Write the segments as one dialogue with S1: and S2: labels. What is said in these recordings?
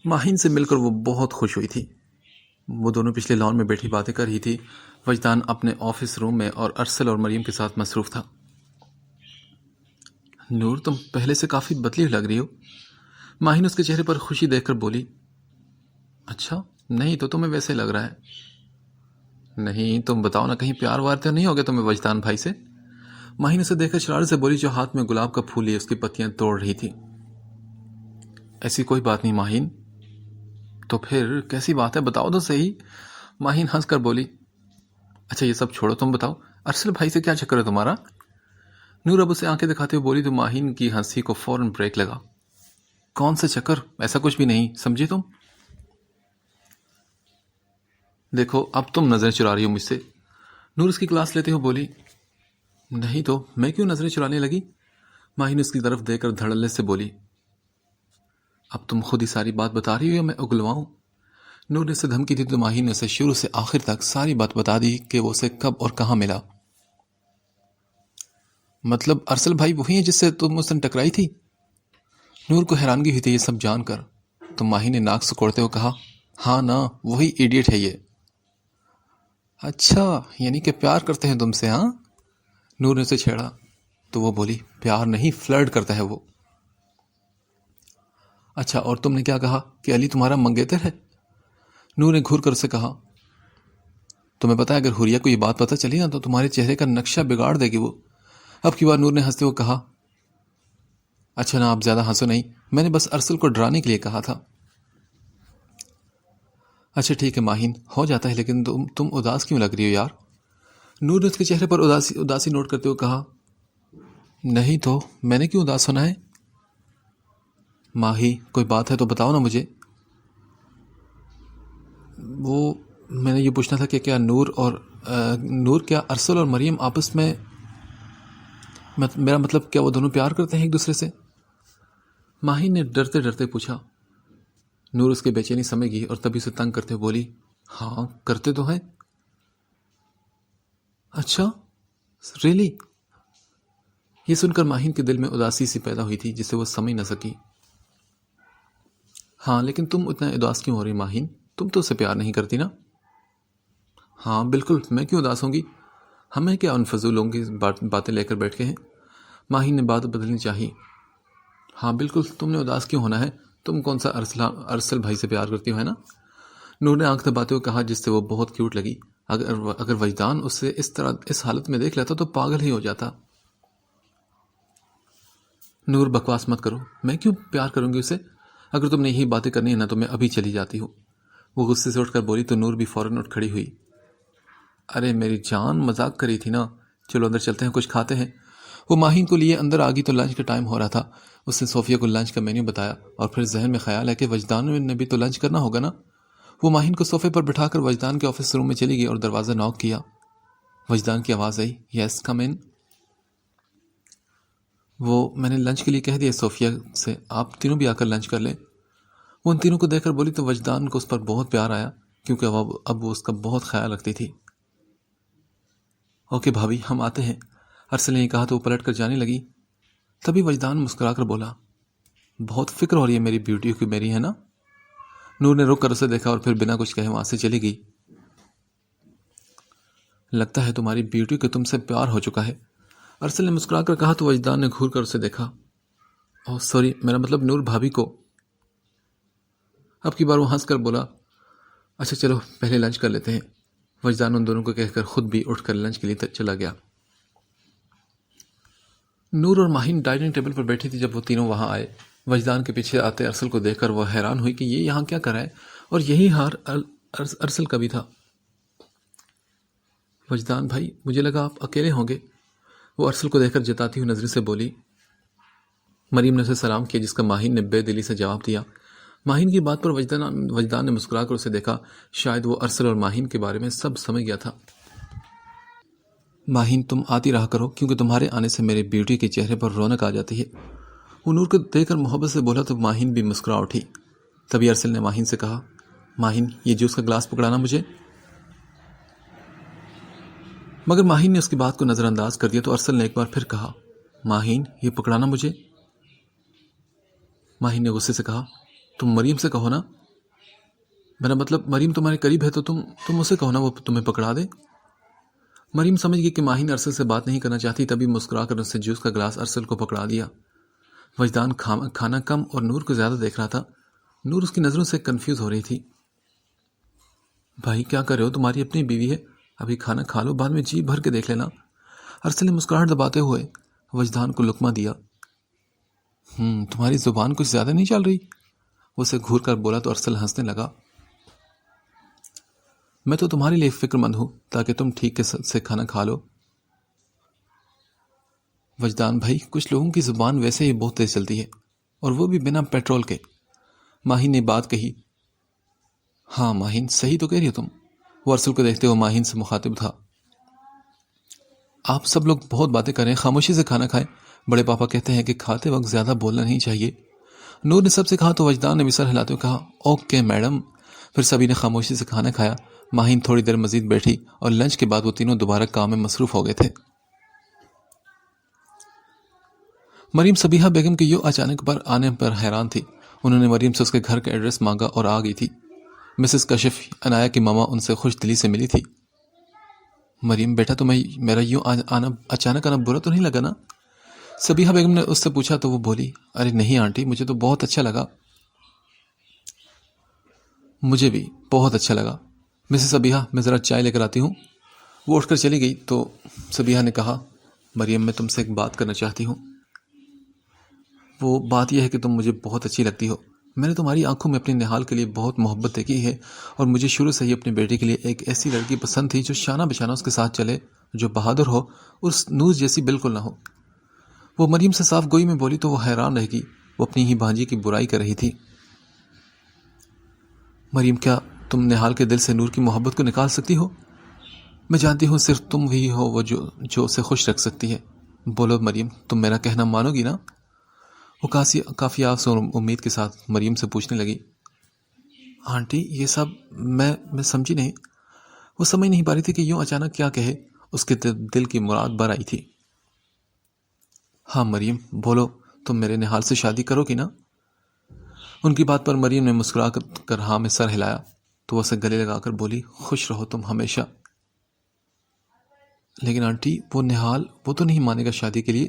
S1: ماہین سے مل کر وہ بہت خوش ہوئی تھی۔ وہ دونوں پچھلے لان میں بیٹھی باتیں کر رہی تھی۔ وجدان اپنے آفس روم میں اور ارسل اور مریم کے ساتھ مصروف تھا۔ نور، تم پہلے سے کافی بدلی لگ رہی ہو۔ ماہین اس کے چہرے پر خوشی دیکھ کر بولی۔ اچھا، نہیں تو تمہیں ویسے لگ رہا ہے۔ نہیں، تم بتاؤ نا، کہیں پیار وار تو نہیں ہو گیا تمہیں وجدان بھائی سے؟ ماہین اسے دیکھ کر شرارت سے بولی، جو ہاتھ میں گلاب کا پھول لیے اس کی پتیاں توڑ رہی تھی۔ ایسی کوئی بات نہیں ماہین۔ تو پھر کیسی بات ہے، بتاؤ تو صحیح۔ ماہین ہنس کر بولی۔ اچھا یہ سب چھوڑو، تم بتاؤ ارسل بھائی سے کیا چکر ہے تمہارا؟ نور اب اسے آنکھیں دکھاتے ہوئے بولی تو ماہین کی ہنسی کو فوراً بریک لگا۔ کون سے چکر؟ ایسا کچھ بھی نہیں، سمجھے تم؟ دیکھو اب تم نظریں چرا رہی ہو مجھ سے۔ نور اس کی کلاس لیتے ہوئے بولی۔ نہیں تو میں کیوں نظریں چرانے لگی؟ ماہین اس کی طرف دیکھ کر دھڑلے سے بولی۔ اب تم خود ہی ساری بات بتا رہی ہو یا میں اگلواؤں؟ نور نے اسے دھمکی دی تو ماہین نے اسے شروع سے آخر تک ساری بات بتا دی کہ وہ اسے کب اور کہاں ملا۔ مطلب ارسل بھائی وہی ہیں جس سے تم اس دن ٹکرائی تھی؟ نور کو حیرانگی ہوئی تھی یہ سب جان کر، تو ماہین نے ناک سکوڑتے ہوئے کہا، ہاں نا، وہی ایڈیٹ ہے یہ۔ اچھا، یعنی کہ پیار کرتے ہیں تم سے؟ ہاں، نور نے اسے چھیڑا تو وہ بولی، پیار نہیں، فلرٹ کرتا ہے وہ۔ اچھا، اور تم نے کیا کہا کہ علی تمہارا منگیتر ہے؟ نور نے گھور کر اسے کہا۔ تمہیں پتا ہے اگر حوریہ کو یہ بات پتہ چلی نا تو تمہارے چہرے کا نقشہ بگاڑ دے گی وہ۔ اب کی بار نور نے ہنستے ہوئے کہا، اچھا نا آپ زیادہ ہنسو نہیں، میں نے بس ارسل کو ڈرانے کے لیے کہا تھا۔ اچھا ٹھیک ہے ماہین، ہو جاتا ہے، لیکن تم اداس کیوں لگ رہی ہو یار؟ نور نے اس کے چہرے پر اداسی نوٹ کرتے ہوئے کہا۔ نہیں تو میں نے کیوں اداس ہونا ہے؟ ماہی، کوئی بات ہے تو بتاؤ نا مجھے۔ وہ میں نے یہ پوچھنا تھا کہ کیا نور کیا ارسل اور مریم آپس میں، میرا مطلب کیا وہ دونوں پیار کرتے ہیں ایک دوسرے سے؟ ماہی نے ڈرتے ڈرتے پوچھا۔ نور اس کے بے چینی سمجھ گئی اور تبھی اسے تنگ کرتے ہوئے بولی، ہاں کرتے تو ہیں۔ اچھا ریلی؟ یہ سن کر ماہین کے دل میں اداسی سی پیدا ہوئی تھی جسے وہ سمجھ نہ سکی۔ ہاں لیکن تم اتنا اداس کیوں ہو رہی ماہین؟ تم تو اسے پیار نہیں کرتی نا؟ ہاں بالکل، میں کیوں اداس ہوں گی؟ ہمیں کیا ان فضولوں کی باتیں لے کر بیٹھ کے ہیں؟ ماہین نے بات بدلنی چاہی۔ ہاں بالکل، تم نے اداس کیوں ہونا ہے؟ تم کون سا ارسل بھائی سے پیار کرتی ہو، ہے نا؟ نور نے آنکھ دباتے ہوئے کہا، جس سے وہ بہت کیوٹ لگی۔ اگر وجدان اسے اس حالت میں دیکھ لیتا تو پاگل ہی ہو جاتا۔ نور بکواس مت کرو، میں کیوں پیار کروں گی اسے؟ اگر تم نے یہی باتیں کرنی ہے نا تو میں ابھی چلی جاتی ہوں۔ وہ غصے سے اٹھ کر بولی تو نور بھی فوراً اٹھ کھڑی ہوئی۔ ارے میری جان، مذاق کری تھی نا، چلو اندر چلتے ہیں، کچھ کھاتے ہیں۔ وہ ماہین کو لیے اندر آ گئی تو لنچ کا ٹائم ہو رہا تھا۔ اس نے صوفیہ کو لنچ کا مینیو بتایا اور پھر ذہن میں خیال ہے کہ وجدان نے بھی تو لنچ کرنا ہوگا نا۔ وہ ماہین کو صوفے پر بٹھا کر وجدان کے آفس روم میں چلی گئی اور دروازہ ناک کیا۔ وجدان کی آواز آئی، یس کم ان۔ وہ میں نے لنچ کے لیے کہہ دیا صوفیہ سے، آپ تینوں بھی آ کر لنچ کر لیں۔ وہ ان تینوں کو دیکھ کر بولی تو وجدان کو اس پر بہت پیار آیا کیونکہ اب وہ اس کا بہت خیال رکھتی تھی۔ اوکے بھابھی، ہم آتے ہیں، ارسل نے کہا تو وہ پلٹ کر جانے لگی۔ تبھی وجدان مسکرا کر بولا، بہت فکر ہو رہی ہے میری بیوٹی کی میری، ہے نا؟ نور نے رک کر اسے دیکھا اور پھر بنا کچھ کہے وہاں سے چلی گئی۔ لگتا ہے تمہاری بیوٹی کو تم سے پیار ہو چکا ہے، ارسل نے مسکرا کر کہا تو وجدان نے گھور کر اسے دیکھا۔ اوہ سوری، میرا مطلب نور بھابھی کو۔ اب کی بار وہ ہنس کر بولا، اچھا چلو پہلے لنچ کر لیتے ہیں۔ وجدان ان دونوں کو کہہ کر خود بھی اٹھ کر لنچ کے لیے چلا گیا۔ نور اور ماہین ڈائننگ ٹیبل پر بیٹھی تھی جب وہ تینوں وہاں آئے۔ وجدان کے پیچھے آتے ارسل کو دیکھ کر وہ حیران ہوئی کہ یہ یہاں کیا کر رہا ہے، اور یہی ہار ارسل کا بھی تھا۔ وجدان بھائی، مجھے لگا آپ اکیلے ہوں گے، وہ ارسل کو دیکھ کر جتاتی ہوئی نظر سے بولی۔ مریم نے اسے سلام کیا جس کا ماہین نے بے دلی سے جواب دیا۔ ماہین کی بات پر وجدان نے مسکرا کر اسے دیکھا، شاید وہ ارسل اور ماہین کے بارے میں سب سمجھ گیا تھا۔ ماہین تم آتی رہا کرو کیونکہ تمہارے آنے سے میرے بیوٹی کے چہرے پر رونق آ جاتی ہے، وہ نور کو دیکھ کر محبت سے بولا تو ماہین بھی مسکرا اٹھی۔ تبھی ارسل نے ماہین سے کہا، ماہین یہ جوس کا گلاس پکڑانا مجھے۔ مگر ماہین نے اس کی بات کو نظر انداز کر دیا تو ارسل نے ایک بار پھر کہا، ماہین یہ پکڑانا مجھے۔ ماہین نے غصے سے کہا، تم مریم سے کہو نا، میرا مطلب مریم تمہارے قریب ہے تو تم اسے کہو نا وہ تمہیں پکڑا دے۔ مریم سمجھ گئی کہ ماہین ارسل سے بات نہیں کرنا چاہتی، تبھی مسکرا کر اس سے جوس کا گلاس ارسل کو پکڑا دیا۔ وجدان کھانا کم اور نور کو زیادہ دیکھ رہا تھا۔ نور اس کی نظروں سے کنفیوز ہو رہی تھی۔ بھائی کیا کر رہے ہو؟ تمہاری اپنی بیوی ہے، ابھی کھانا کھا لو، بعد میں جی بھر کے دیکھ لینا۔ ارسل نے مسکراہٹ دباتے ہوئے وجدان کو لقمہ دیا۔ تمہاری زبان کچھ زیادہ نہیں چل رہی؟ وہ اسے گھور کر بولا تو ارسل ہنسنے لگا۔ میں تو تمہارے لیے فکر مند ہوں تاکہ تم ٹھیک سے کھانا کھا لو۔ وجدان بھائی کچھ لوگوں کی زبان ویسے ہی بہت تیز چلتی ہے، اور وہ بھی بنا پیٹرول کے۔ ماہین نے بات کہی۔ ہاں ماہین صحیح تو کہہ رہی ہو تم، وہ ارسل کو دیکھتے ہوئے ماہین سے مخاطب تھا۔ آپ سب لوگ بہت باتیں کریں، خاموشی سے کھانا کھائیں، بڑے پاپا کہتے ہیں کہ کھاتے وقت زیادہ بولنا نہیں چاہیے۔ نور نے سب سے کہا تو وجدان نے بھی سر ہلاتے ہوئے کہا اوکے میڈم۔ پھر سبھی نے خاموشی سے کھانا کھایا۔ ماہین تھوڑی دیر مزید بیٹھی اور لنچ کے بعد وہ تینوں دوبارہ کام میں مصروف ہو گئے تھے۔ مریم صبیحہ بیگم کے یوں اچانک پر آنے پر حیران تھی۔ انہوں نے مریم سے اس کے گھر کا ایڈریس مانگا اور آ گئی تھی۔ مسز کشف عنایہ کی ماما ان سے خوش دلی سے ملی تھی۔ مریم بیٹا تمہیں میرا یوں اچانک آنا برا تو نہیں لگا نا؟ صبیحہ بیگم نے اس سے پوچھا تو وہ بولی ارے نہیں آنٹی، مجھے تو بہت اچھا لگا۔ مجھے بھی بہت اچھا لگا۔ مسز صبیحہ میں ذرا چائے لے کر آتی ہوں۔ وہ اٹھ کر چلی گئی تو صبیحہ نے کہا مریم میں تم سے ایک بات کرنا چاہتی ہوں۔ وہ بات یہ ہے کہ تم مجھے بہت اچھی لگتی ہو۔ میں نے تمہاری آنکھوں میں اپنی نہال کے لیے بہت محبت دیکھی ہے، اور مجھے شروع سے ہی اپنی بیٹی کے لیے ایک ایسی لڑکی پسند تھی جو شانہ بشانہ اس کے ساتھ چلے، جو بہادر ہو، اس نور جیسی بالکل نہ ہو۔ وہ مریم سے صاف گوئی میں بولی تو وہ حیران رہ گئی۔ وہ اپنی ہی بھانجی کی برائی کر رہی تھی۔ مریم کیا تم نہال کے دل سے نور کی محبت کو نکال سکتی ہو؟ میں جانتی ہوں صرف تم ہی ہو وہ جو اسے خوش رکھ سکتی ہے۔ بولو مریم، تم میرا کہنا مانو گی نا؟ وہ کافی آس اور امید کے ساتھ مریم سے پوچھنے لگی۔ آنٹی یہ سب میں سمجھی نہیں۔ وہ سمجھ نہیں پا رہی تھی کہ یوں اچانک کیا کہے۔ اس کے دل کی مراد بر آئی تھی۔ ہاں مریم بولو، تم میرے نہال سے شادی کرو گی نا؟ ان کی بات پر مریم نے مسکرا کر ہاں میں سر ہلایا تو وہ اسے گلے لگا کر بولی خوش رہو تم ہمیشہ۔ لیکن آنٹی وہ نہال وہ تو نہیں مانے گا شادی کے لیے۔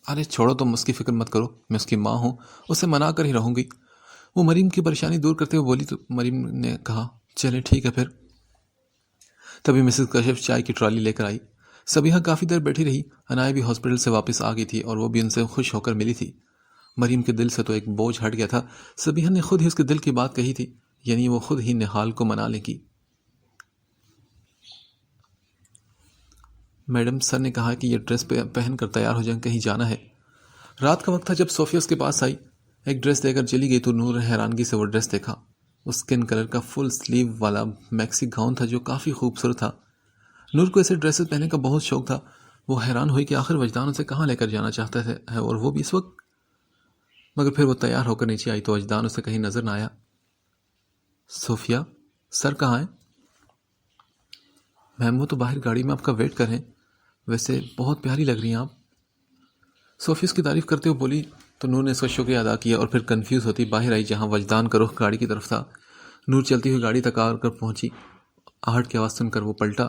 S1: ارے چھوڑو تم اس کی فکر مت کرو، میں اس کی ماں ہوں، اسے منا کر ہی رہوں گی۔ وہ مریم کی پریشانی دور کرتے ہوئے بولی تو مریم نے کہا چلے ٹھیک ہے پھر۔ تبھی مسز کشف چائے کی ٹرالی لے کر آئی۔ صبیحہ کافی دیر بیٹھی رہی۔ عنایہ بھی ہاسپٹل سے واپس آ گئی تھی اور وہ بھی ان سے خوش ہو کر ملی تھی۔ مریم کے دل سے تو ایک بوجھ ہٹ گیا تھا۔ صبیحہ نے خود ہی اس کے دل کی بات کہی تھی، یعنی وہ خود ہی نہال کو منا لے گی۔ میڈم سر نے کہا کہ یہ ڈریس پہن کر تیار ہو جائیں، کہیں جانا ہے۔ رات کا وقت تھا جب صوفیہ اس کے پاس آئی۔ ایک ڈریس دے کر چلی گئی تو نور نے حیرانگی سے وہ ڈریس دیکھا۔ وہ اسکن کلر کا فل سلیو والا میکسی گاؤن تھا جو کافی خوبصورت تھا۔ نور کو ایسے ڈریسز پہننے کا بہت شوق تھا۔ وہ حیران ہوئی کہ آخر وجدان اسے کہاں لے کر جانا چاہتا ہے، اور وہ بھی اس وقت۔ مگر پھر وہ تیار ہو کر نیچے آئی تو وجدان اسے کہیں نظر نہ آیا۔ صوفیہ سر کہاں ہے؟ میم وہ تو باہر گاڑی میں آپ کا ویٹ کر رہے ہیں، ویسے بہت پیاری لگ رہی ہیں آپ۔ صوفیہ اس کی تعریف کرتے ہوئے بولی تو نور نے اس کا شکریہ ادا کیا اور پھر کنفیوز ہوتی باہر آئی جہاں وجدان کا رخ گاڑی کی طرف تھا۔ نور چلتی ہوئی گاڑی تک آ کر پہنچی۔ آہٹ کی آواز سن کر وہ پلٹا۔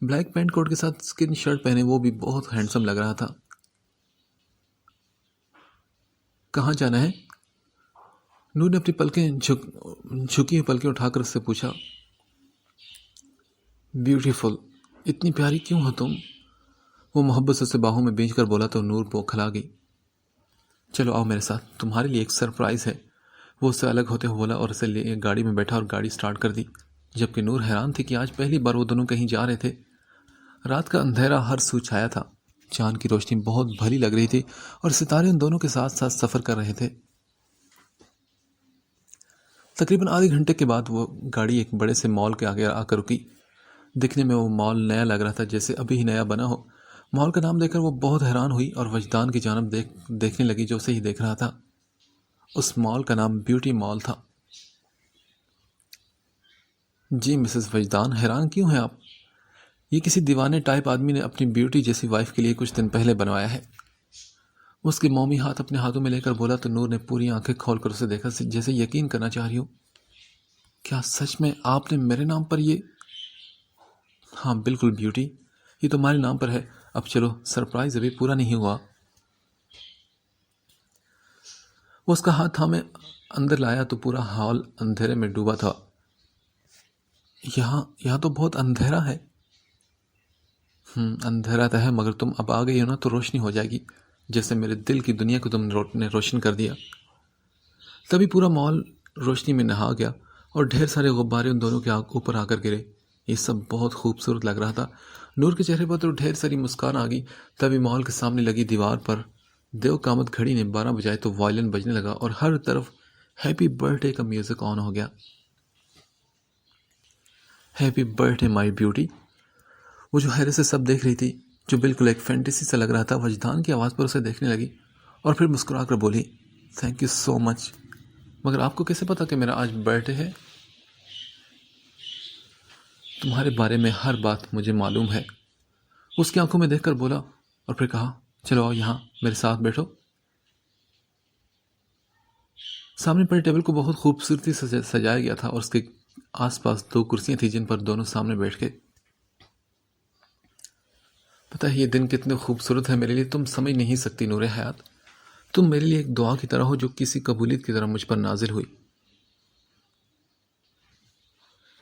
S1: بلیک پینٹ کوٹ کے ساتھ اسکن شرٹ پہنے وہ بھی بہت ہینڈسم لگ رہا تھا۔ کہاں جانا ہے؟ نور نے اپنی پلکیں جھکی ہوئی پلکیں اٹھا کر اس سے پوچھا۔ بیوٹیفل، اتنی پیاری کیوں ہو تم؟ وہ محبت سے اسے باہوں میں بھیج کر بولا تو نور بوکھلا گئی۔ چلو آؤ میرے ساتھ، تمہارے لیے ایک سرپرائز ہے، وہ اس سے الگ ہوتے ہوئے بولا اور اسے لے گاڑی میں بیٹھا اور گاڑی سٹارٹ کر دی، جبکہ نور حیران تھی کہ آج پہلی بار وہ دونوں کہیں جا رہے تھے۔ رات کا اندھیرا ہر سو چھایا تھا، چاند کی روشنی بہت بھلی لگ رہی تھی اور ستارے ان دونوں کے ساتھ ساتھ سفر کر رہے تھے۔ تقریباً آدھے گھنٹے کے بعد وہ گاڑی ایک بڑے سے مال کے آگے آ کر رکی۔ دکھنے میں وہ مال نیا لگ رہا تھا، جیسے ابھی ہی نیا بنا ہو۔ مال کا نام دیکھ کر وہ بہت حیران ہوئی اور وجدان کی جانب دیکھنے لگی جو اسے ہی دیکھ رہا تھا۔ اس مال کا نام بیوٹی مال تھا۔ جی مسز وجدان، حیران کیوں ہیں آپ؟ یہ کسی دیوانے ٹائپ آدمی نے اپنی بیوٹی جیسی وائف کے لیے کچھ دن پہلے بنوایا ہے۔ اس کے مومی ہاتھ اپنے ہاتھوں میں لے کر بولا تو نور نے پوری آنکھیں کھول کر اسے دیکھا جیسے یقین کرنا چاہ رہی ہو. کیا سچ میں آپ نے میرے نام پر یہ؟ ہاں بالکل بیوٹی، یہ تمہارے نام پر ہے. اب چلو، سرپرائز ابھی پورا نہیں ہوا. وہ اس کا ہاتھ تھامے اندر لایا تو پورا ہال اندھیرے میں ڈوبا تھا. یہاں تو بہت اندھیرا ہے. اندھیرا تو ہے، مگر تم اب آ گئی ہو نا تو روشنی ہو جائے گی، جیسے میرے دل کی دنیا کو تم نے روشن کر دیا. تبھی پورا مال روشنی میں نہا گیا اور ڈھیر سارے غبارے ان دونوں کے اوپر آ کر گرے. یہ سب بہت خوبصورت لگ رہا تھا. نور کے چہرے پر تو ڈھیر ساری مسکان آ گئی. تبھی مال کے سامنے لگی دیوار پر دیو کامت گھڑی نے 12 بجائے تو وائلن بجنے لگا اور ہر طرف ہیپی برتھ ڈے کا میوزک آن ہو گیا. Happy birth day my beauty. وہ جو حیرت سے سب دیکھ رہی تھی، جو بالکل ایک فینٹیسی سے لگ رہا تھا، وجدان کی آواز پر اسے دیکھنے لگی اور پھر مسکرا کر بولی، تھینک یو سو مچ. مگر آپ کو کیسے پتا کہ میرا آج برتھ ڈے ہے؟ تمہارے بارے میں ہر بات مجھے معلوم ہے. اس کی آنکھوں میں دیکھ کر بولا اور پھر کہا، چلو آؤ یہاں میرے ساتھ بیٹھو. سامنے پڑے ٹیبل کو بہت خوبصورتی سے سجایا گیا تھا اور اس کے آس پاس 2 کرسیاں تھیں جن پر دونوں سامنے بیٹھ کے. پتہ ہے یہ دن کتنے خوبصورت ہے میرے لیے، تم سمجھ نہیں سکتی نور حیات. تم میرے لیے ایک دعا کی طرح ہو جو کسی قبولیت کی طرح مجھ پر نازل ہوئی.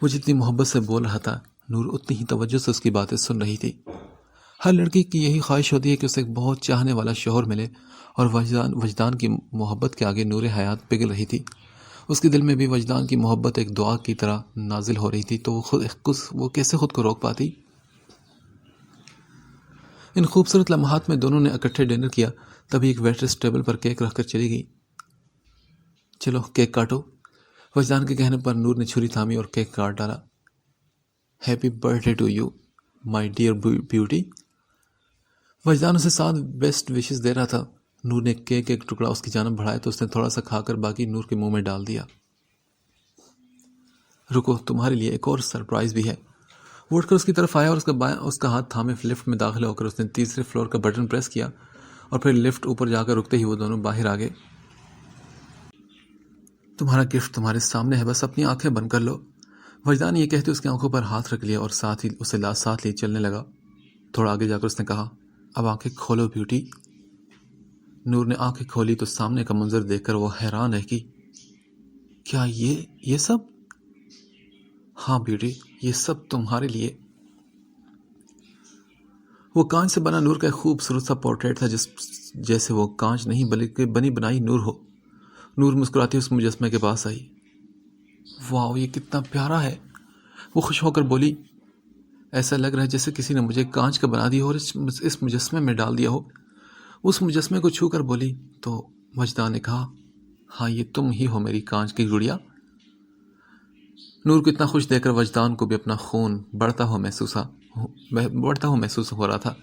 S1: وہ جتنی محبت سے بول رہا تھا، نور اتنی ہی توجہ سے اس کی باتیں سن رہی تھی. ہر لڑکی کی یہی خواہش ہوتی ہے کہ اسے ایک بہت چاہنے والا شوہر ملے، اور وجدان کی محبت کے آگے نور حیات پگھل رہی تھی. اس کے دل میں بھی وجدان کی محبت ایک دعا کی طرح نازل ہو رہی تھی، تو وہ کیسے خود کو روک پاتی؟ ان خوبصورت لمحات میں دونوں نے اکٹھے ڈنر کیا. تبھی ایک ویٹریس ٹیبل پر کیک رکھ کر چلی گئی. چلو کیک کاٹو. وجدان کے کہنے پر نور نے چھری تھامی اور کیک کاٹ ڈالا. Happy birthday to you my dear beauty. Wajdan اسے 7 بیسٹ وشز دے رہا تھا. نور نے کیک ایک ٹکڑا اس کی جانب بڑھایا تو اس نے تھوڑا سا کھا کر باقی نور کے منہ میں ڈال دیا. رکو، تمہارے لیے ایک اور سرپرائز بھی ہے. وہ اٹھ کر اس کی طرف آیا اور اس کا ہاتھ تھامے لفٹ میں داخل ہو کر اس نے تیسرے فلور کا بٹن پریس کیا اور پھر لفٹ اوپر جا کر رکتے ہی وہ دونوں باہر آ گئے. تمہارا گفٹ تمہارے سامنے ہے، بس اپنی آنکھیں بند کر لو. وجدان یہ کہتے اس کی آنکھوں پر ہاتھ رکھ لیا اور ساتھ ہی اسے ساتھ لیے چلنے لگا. تھوڑا آگے جا کر اس نے کہا، اب آنکھیں کھولو بیوٹی. نور نے آنکھیں کھولی تو سامنے کا منظر دیکھ کر وہ حیران رہ گئی. کیا یہ سب؟ ہاں بیوٹی، یہ سب تمہارے لیے. وہ کانچ سے بنا نور کا ایک خوبصورت سا پورٹریٹ تھا، جیسے وہ کانچ نہیں بلکہ بنی بنائی نور ہو. نور مسکراتی اس مجسمے کے پاس آئی. واو، یہ کتنا پیارا ہے. وہ خوش ہو کر بولی، ایسا لگ رہا ہے جیسے کسی نے مجھے کانچ کا بنا دیا اور اس مجسمے میں ڈال دیا ہو. اس مجسمے کو چھو کر بولی تو وجدان نے کہا، ہاں یہ تم ہی ہو میری کانچ کی گڑیا. نور کو اتنا خوش دیکھ کر وجدان کو بھی اپنا خون بڑھتا ہوا محسوس ہو رہا تھا.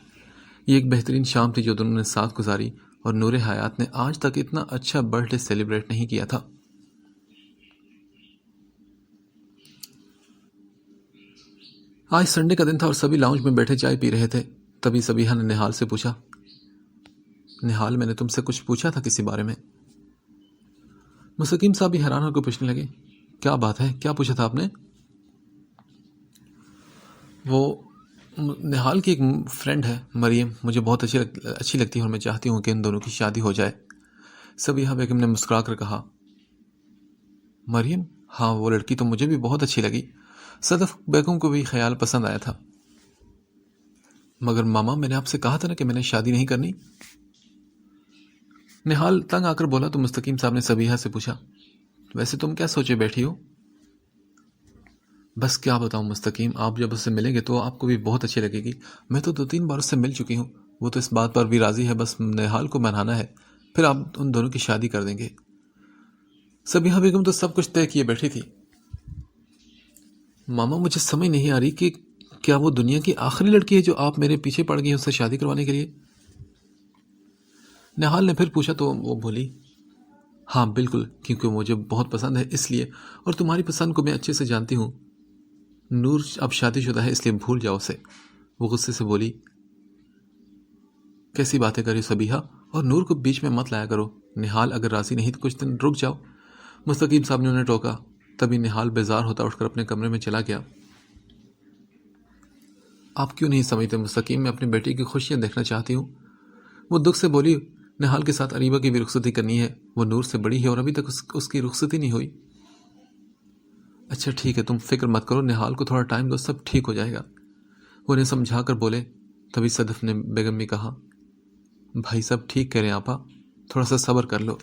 S1: یہ ایک بہترین شام تھی جو دونوں نے ساتھ گزاری، اور نور حیات نے آج تک اتنا اچھا برتھ ڈے سیلیبریٹ نہیں کیا تھا. آج سنڈے کا دن تھا اور سبھی لاؤنج میں بیٹھے چائے پی رہے تھے. تبھی سبیحہ نے نہال سے پوچھا، نہال میں نے تم سے کچھ پوچھا تھا کسی بارے میں؟ مستقیم صاحب بھی حیران ہو کر پوچھنے لگے، کیا بات ہے، کیا پوچھا تھا آپ نے؟ وہ نہال کی ایک فرینڈ ہے مریم، مجھے بہت اچھی لگتی ہے اور میں چاہتی ہوں کہ ان دونوں کی شادی ہو جائے. سبیحہ بیگم نے مسکرا کر کہا، مریم؟ ہاں وہ لڑکی تو مجھے بھی بہت اچھی لگی. صدف بیگم کو بھی خیال پسند آیا تھا. مگر ماما، میں نے آپ سے کہا تھا نا کہ میں نے شادی نہیں کرنی. نہال تنگ آ کر بولا تو مستقیم صاحب نے سبیحہ سے پوچھا، ویسے تم کیا سوچے بیٹھی ہو؟ بس کیا بتاؤں مستقیم، آپ جب اس سے ملیں گے تو آپ کو بھی بہت اچھی لگے گی. میں تو 2-3 بار اس سے مل چکی ہوں. وہ تو اس بات پر بھی راضی ہے، بس نہال کو منانا ہے، پھر آپ ان دونوں کی شادی کر دیں گے. سبیحہ بیگم تو سب کچھ طے کیے بیٹھی تھی. ماما مجھے سمجھ نہیں آ رہی کہ کیا وہ دنیا کی آخری لڑکی ہے جو آپ میرے پیچھے پڑ گئی ہیں اس سے شادی کروانے کے لیے؟ نہال نے پھر پوچھا تو وہ بولی، ہاں بالکل، کیونکہ مجھے بہت پسند ہے اس لیے، اور تمہاری پسند کو میں اچھے سے جانتی ہوں. نور اب شادی شدہ ہے اس لیے بھول جاؤ اسے. وہ غصے سے بولی، کیسی باتیں کری سبیحہ، اور نور کو بیچ میں مت لایا کرو. نہال اگر راضی نہیں تو کچھ دن رک جاؤ. مستقیم صاحب نے انہیں ٹوکا. تبھی نہال بیزار ہوتا اٹھ کر اپنے کمرے میں چلا گیا. آپ کیوں نہیں سمجھتے مستقیم، میں اپنی بیٹی کی خوشیاں دیکھنا چاہتی ہوں. وہ دکھ سے بولی. نہال کے ساتھ اریبہ کی بھی رخصتی کرنی ہے. وہ نور سے بڑی ہے اور ابھی تک اس کی رخصتی نہیں ہوئی. اچھا ٹھیک ہے، تم فکر مت کرو، نہال کو تھوڑا ٹائم دو، سب ٹھیک ہو جائے گا. وہ انہیں سمجھا کر بولے. تبھی صدف نے بیگم نے کہا. بھائی سب ٹھیک کہہ رہے ہیں آپا، تھوڑا سا صبر کر لو.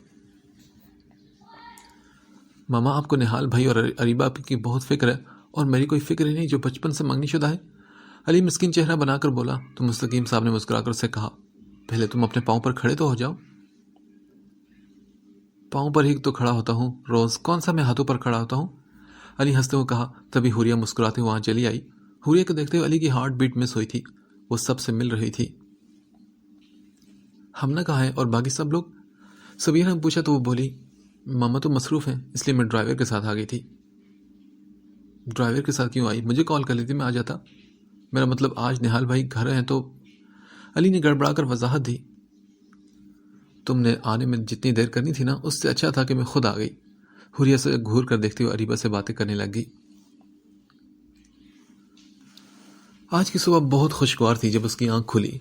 S1: ماما آپ کو نہال بھائی اور اریبہ کی بہت فکر ہے، اور میری کوئی فکر ہی نہیں جو بچپن سے منگنی شدہ ہے. علی مسکین چہرہ بنا کر بولا. تو مستقیم صاحب نے مسکرا کر اسے کہا. پہلے تم اپنے پاؤں پر کھڑے تو ہو جاؤ. پاؤں پر ہی تو کھڑا ہوتا ہوں روز، کون سا میں ہاتھوں پر کھڑا ہوتا ہوں. علی ہنستے ہوئے کہا. تبھی حوریہ مسکراتے ہوئے وہاں چلی آئی. حوریہ کو دیکھتے ہوئے علی کی ہارٹ بیٹ مس ہوئی تھی. وہ سب سے مل رہی تھی. ہم نہ کہاں ہیں اور باقی سب لوگ؟ سبیرہ نے پوچھا تو وہ بولی. ماما تو مصروف ہیں، اس لیے میں ڈرائیور کے ساتھ آ گئی تھی. ڈرائیور کے ساتھ کیوں آئی؟ مجھے کال کر لیتی، میں آ جاتا. میرا مطلب آج نہال بھائی گھر ہیں تو. علی نے گڑبڑا کر وضاحت دی. تم نے آنے میں جتنی دیر کرنی تھی نا، اس سے اچھا تھا کہ میں خود آ گئی. حوریہ سے گھور کر دیکھتے ہوئے اریبہ سے باتیں کرنے لگ گئی. آج کی صبح بہت خوشگوار تھی. جب اس کی آنکھ کھلی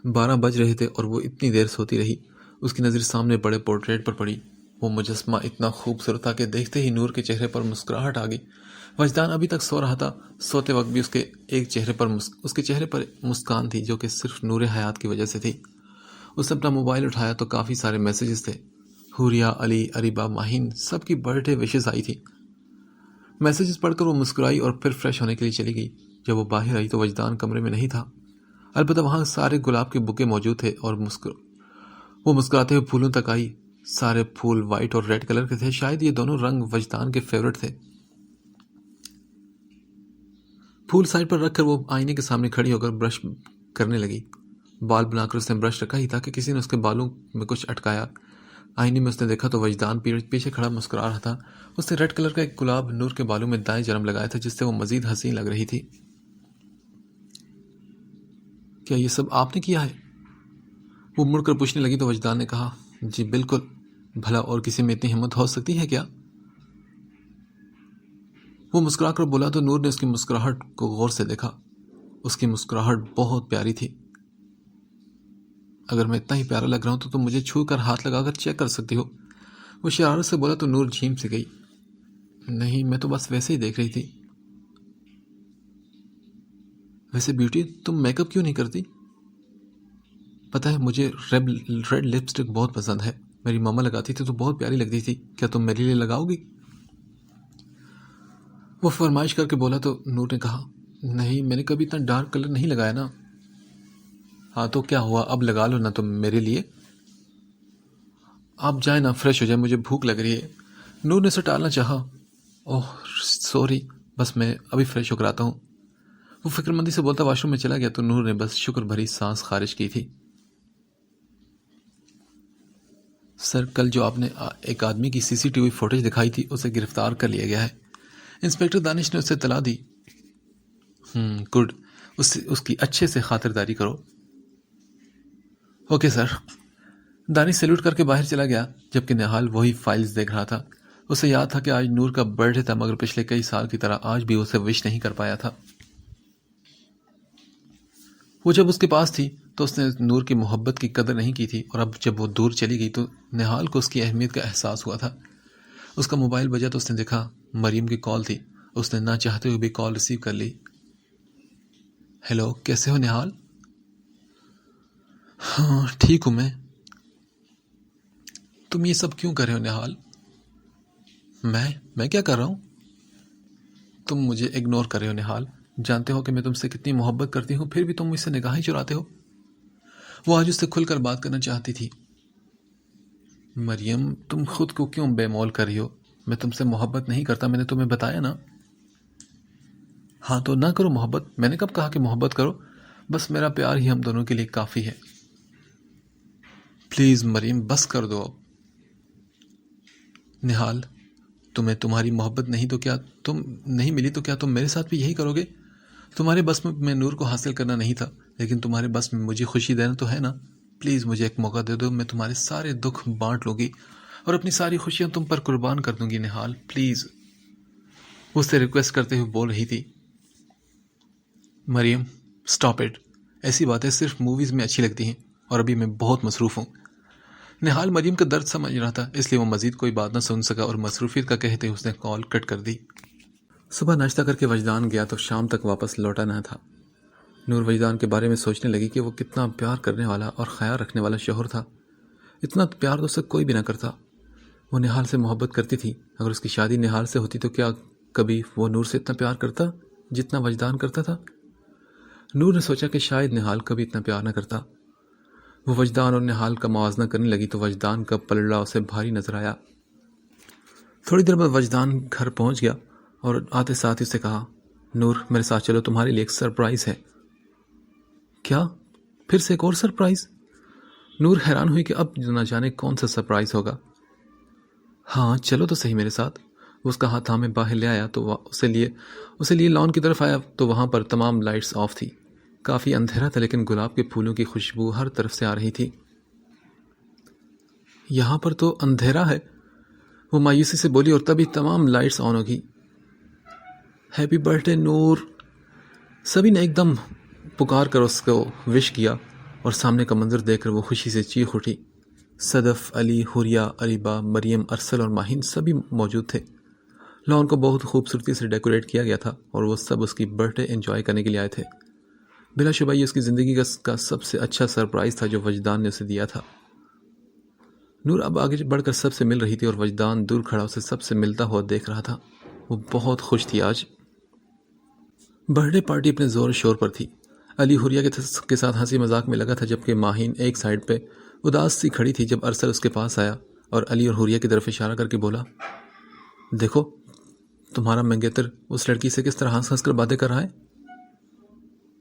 S1: 12 بج رہے تھے اور وہ اتنی دیر سوتی رہی. اس کی نظر سامنے پڑے پورٹریٹ پر پڑی. وہ مجسمہ اتنا خوبصورت تھا کہ دیکھتے ہی نور کے چہرے پر مسکراہٹ آ گئی. وجدان ابھی تک سو رہا تھا. سوتے وقت بھی اس کے چہرے پر مسکان تھی جو کہ صرف نور حیات کی وجہ سے تھی. اس نے اپنا موبائل اٹھایا تو کافی سارے میسیجز تھے. حوریہ، علی، اریبہ، ماہین سب کی برتھ ڈے وشز آئی تھی. میسیجز پڑھ کر وہ مسکرائی اور پھر فریش ہونے کے لیے چلی گئی. جب وہ باہر آئی تو وجدان کمرے میں نہیں تھا. البتہ وہاں سارے گلاب کے بکے موجود تھے اور وہ مسکراتے ہوئے پھولوں تک آئی. سارے پھول وائٹ اور ریڈ کلر کے تھے. شاید یہ دونوں رنگ وجدان کے فیورٹ تھے. پھول سائڈ پر رکھ کر وہ آئینے کے سامنے کھڑی ہو کر برش کرنے لگی. بال بنا کر اس نے برش رکھا ہی تھا کہ کسی نے اس کے بالوں میں کچھ اٹکایا. آئینے میں اس نے دیکھا تو وجدان پیچھے کھڑا مسکرا رہا تھا. اس نے ریڈ کلر کا ایک گلاب نور کے بالوں میں دائیں جنم لگایا تھا جس سے وہ مزید حسین لگ رہی تھی. کیا یہ سب آپ نے کیا ہے؟ وہ مڑ کر پوچھنے لگی تو وجدان نے کہا. جی بالکل. بھلا اور کسی میں اتنی ہمت ہو سکتی ہے کیا؟ وہ مسکرا کر بولا تو نور نے اس کی مسکراہٹ کو غور سے دیکھا. اس کی مسکراہٹ بہت پیاری تھی. اگر میں اتنا ہی پیارا لگ رہا ہوں تو تم مجھے چھو کر ہاتھ لگا کر چیک کر سکتی ہو. وہ شرارت سے بولا تو نور جھیم سے گئی. نہیں، میں تو بس ویسے ہی دیکھ رہی تھی. ویسے بیوٹی تم میک اپ کیوں نہیں کرتی؟ پتہ ہے مجھے ریڈ لپسٹک بہت پسند ہے. میری ماما لگاتی تھی تو بہت پیاری لگتی تھی. کیا تم میرے لیے لگاؤ گی؟ وہ فرمائش کر کے بولا تو نور نے کہا. نہیں، میں نے کبھی اتنا ڈارک کلر نہیں لگایا نا. ہاں تو کیا ہوا، اب لگا لو نا تم میرے لیے. آپ جائیں نا، فریش ہو جائیں، مجھے بھوک لگ رہی ہے. نور نے اسے ٹالنا چاہا. اوہ سوری، بس میں ابھی فریش ہو کر آتا ہوں. وہ فکر مندی سے بولتا واش روم میں چلا گیا تو نور نے بس شکر بھری سانس خارج کی تھی. سر، کل جو آپ نے ایک آدمی کی CCTV فوٹیج دکھائی تھی اسے گرفتار کر لیا گیا ہے. انسپیکٹر دانش نے اسے اطلاع دی. گڈ، اس کی اچھے سے خاطرداری کرو. Okay sir. دانش سیلوٹ کر کے باہر چلا گیا جبکہ نہال وہی فائلز دیکھ رہا تھا. اسے یاد تھا کہ آج نور کا برتھ ڈے تھا مگر پچھلے کئی سال کی طرح آج بھی اسے وش نہیں کر پایا تھا. وہ جب اس کے پاس تھی تو اس نے نور کی محبت کی قدر نہیں کی تھی اور اب جب وہ دور چلی گئی تو نہال کو اس کی اہمیت کا احساس ہوا تھا. اس کا موبائل بجا تو اس نے دیکھا مریم کی کال تھی. اس نے نہ چاہتے ہوئے بھی کال ریسیو کر لی. ہیلو، کیسے ہو نہال؟ ہاں ٹھیک ہوں میں. تم یہ سب کیوں کر رہے ہو نہال؟ میں کیا کر رہا ہوں؟ تم مجھے اگنور کر رہے ہو نہال. جانتے ہو کہ میں تم سے کتنی محبت کرتی ہوں، پھر بھی تم مجھ سے نگاہیں چراتے ہو. وہ آج اس سے کھل کر بات کرنا چاہتی تھی. مریم، تم خود کو کیوں بے مول کر رہی ہو؟ میں تم سے محبت نہیں کرتا، میں نے تمہیں بتایا نا. ہاں تو نہ کرو محبت. میں نے کب کہا کہ محبت کرو؟ بس میرا پیار ہی ہم دونوں کے لیے کافی ہے. پلیز مریم، بس کر دو اب. نہال، تمہیں تمہاری محبت نہیں ملی تو کیا تم میرے ساتھ بھی یہی کرو گے؟ تمہارے بس میں نور کو حاصل کرنا نہیں تھا لیکن تمہارے بس میں مجھے خوشی دینا تو ہے نا. پلیز مجھے ایک موقع دے دو، میں تمہارے سارے دکھ بانٹ لوں گی اور اپنی ساری خوشیاں تم پر قربان کر دوں گی نہال، پلیز، وہ اس سے ریکویسٹ کرتے ہوئے بول رہی تھی۔ مریم سٹاپ اٹ، ایسی باتیں صرف موویز میں اچھی لگتی ہیں اور ابھی میں بہت مصروف ہوں۔ نہال مریم کا درد سمجھ رہا تھا، اس لیے وہ مزید کوئی بات نہ سن سکا اور مصروفیت کا کہتے اس نے کال کٹ کر دی۔ صبح ناشتہ کر کے وجدان گیا تو شام تک واپس لوٹا نہ تھا۔ نور وجدان کے بارے میں سوچنے لگی کہ وہ کتنا پیار کرنے والا اور خیال رکھنے والا شوہر تھا۔ اتنا پیار تو اسے کوئی بھی نہ کرتا۔ وہ نہال سے محبت کرتی تھی، اگر اس کی شادی نہال سے ہوتی تو کیا کبھی وہ نور سے اتنا پیار کرتا جتنا وجدان کرتا تھا؟ نور نے سوچا کہ شاید نہال کبھی اتنا پیار نہ کرتا۔ وہ وجدان اور نہال کا موازنہ کرنے لگی تو وجدان کا پلڑا اسے بھاری نظر آیا۔ تھوڑی دیر بعد وجدان گھر پہنچ گیا اور آتے ساتھ ہی اسے کہا، نور میرے ساتھ چلو، تمہارے لیے ایک سرپرائز ہے۔ کیا؟ پھر سے ایک اور سرپرائز؟ نور حیران ہوئی کہ اب نہ جانے کون سا سرپرائز ہوگا۔ ہاں چلو تو صحیح میرے ساتھ۔ وہ اس کا ہاتھ تھامے باہر لے آیا تو اسے لیے لان کی طرف آیا تو وہاں پر تمام لائٹس آف تھی۔ کافی اندھیرا تھا لیکن گلاب کے پھولوں کی خوشبو ہر طرف سے آ رہی تھی۔ یہاں پر تو اندھیرا ہے، وہ مایوسی سے بولی اور تبھی تمام لائٹس آن ہوگی۔ ہیپی برتھ ڈے نور، سبھی نے ایک دم پکار کر اس کو وش کیا اور سامنے کا منظر دیکھ کر وہ خوشی سے چیخ اٹھی۔ صدف، علی، حوریہ، اریبہ، مریم، ارسل اور ماہین سبھی موجود تھے۔ لان کو بہت خوبصورتی سے ڈیکوریٹ کیا گیا تھا اور وہ سب اس کی برتھ ڈے انجوائے کرنے کے لیے آئے تھے۔ بلا شبہ یہ اس کی زندگی کا سب سے اچھا سرپرائز تھا جو وجدان نے اسے دیا تھا۔ نور اب آگے بڑھ کر سب سے مل رہی تھی اور وجدان دور کھڑا اسے سب سے ملتا ہوا دیکھ رہا تھا۔ وہ بہت خوش تھی آج۔ برتھ ڈے پارٹی اپنے زور شور پر تھی۔ علی حوریہ کے ساتھ ہنسی مذاق میں لگا تھا جبکہ ماہین ایک سائڈ پہ اداس سی کھڑی تھی جب ارسل اس کے پاس آیا اور علی اور حوریہ کی طرف اشارہ کر کے بولا، دیکھو تمہارا منگیتر اس لڑکی سے کس طرح ہنس ہنس کر باتیں کر رہا ہے۔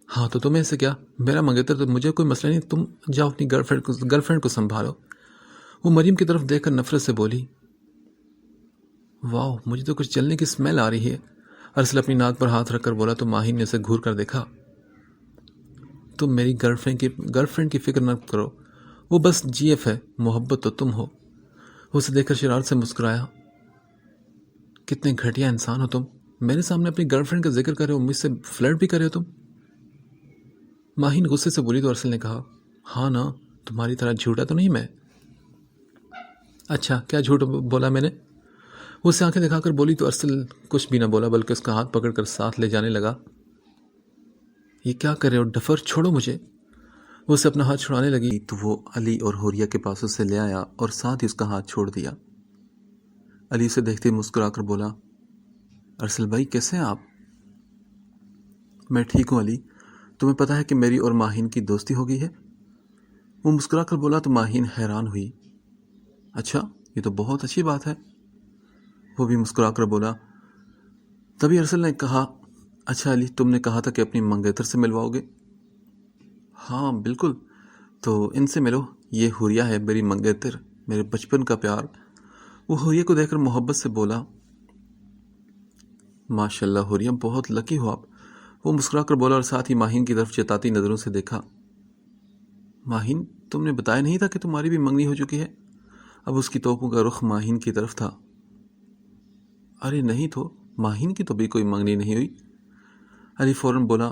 S1: ہاں تو تمہیں سے کیا، میرا منگیتر تو مجھے کوئی مسئلہ نہیں، تم جاؤ اپنی گرل فرینڈ کو سنبھالو۔ وہ مریم کی طرف دیکھ کر نفرت سے بولی، واو مجھے تو کچھ جلنے کی اسمیل آ رہی ہے۔ ارسل اپنی ناک پر ہاتھ رکھ کر بولا تو ماہین نے اسے گھور کر دیکھا۔ تم میری گرل فرینڈ کی فکر نہ کرو، وہ بس جی ایف ہے، محبت تو تم ہو۔ وہ اسے دیکھ کر شرارت سے مسکرایا، کتنے گھٹیا انسان ہو تم، میرے سامنے اپنی گرل فرینڈ کا ذکر کر رہے ہو، مجھ سے فلرٹ بھی کر رہے ہو تم۔ ماہین غصے سے بولی تو ارسل نے کہا، ہاں نا، تمہاری طرح جھوٹا تو نہیں میں۔ اچھا کیا جھوٹ بولا میں نے؟ وہ اسے آنکھیں دکھا کر بولی تو ارسل کچھ بھی نہ بولا بلکہ اس کا ہاتھ پکڑ کر ساتھ لے جانے لگا۔ یہ کیا کر رہے ہو ڈفر، چھوڑو مجھے۔ وہ اسے اپنا ہاتھ چھڑانے لگی تو وہ علی اور حوریہ کے پاس اسے لے آیا اور ساتھ ہی اس کا ہاتھ چھوڑ دیا۔ علی اسے دیکھتے مسکرا کر بولا، ارسل بھائی کیسے ہیں آپ؟ میں ٹھیک ہوں علی، تمہیں پتا ہے کہ میری اور ماہین کی دوستی ہو گئی ہے؟ وہ مسکرا کر بولا تو ماہین حیران ہوئی، اچھا یہ تو بہت اچھی بات ہے۔ وہ بھی مسکرا کر بولا۔ تبھی ارسل نے کہا، اچھا علی تم نے کہا تھا کہ اپنی منگیتر سے ملواؤ گے؟ ہاں بالکل، تو ان سے ملو، یہ حوریہ ہے میری منگیتر، میرے بچپن کا پیار۔ وہ حوریہ کو دیکھ کر محبت سے بولا، ماشاء اللہ حوریہ بہت لکی ہو آپ۔ وہ مسکرا کر بولا اور ساتھ ہی ماہین کی طرف چتاتی نظروں سے دیکھا۔ ماہین تم نے بتایا نہیں تھا کہ تمہاری بھی منگنی ہو چکی ہے؟ اب اس کی توپوں کا رخ ماہین کی طرف تھا۔ ارے نہیں تو ماہین کی تو بھی کوئی منگنی نہیں ہوئی۔ علی فوراً بولا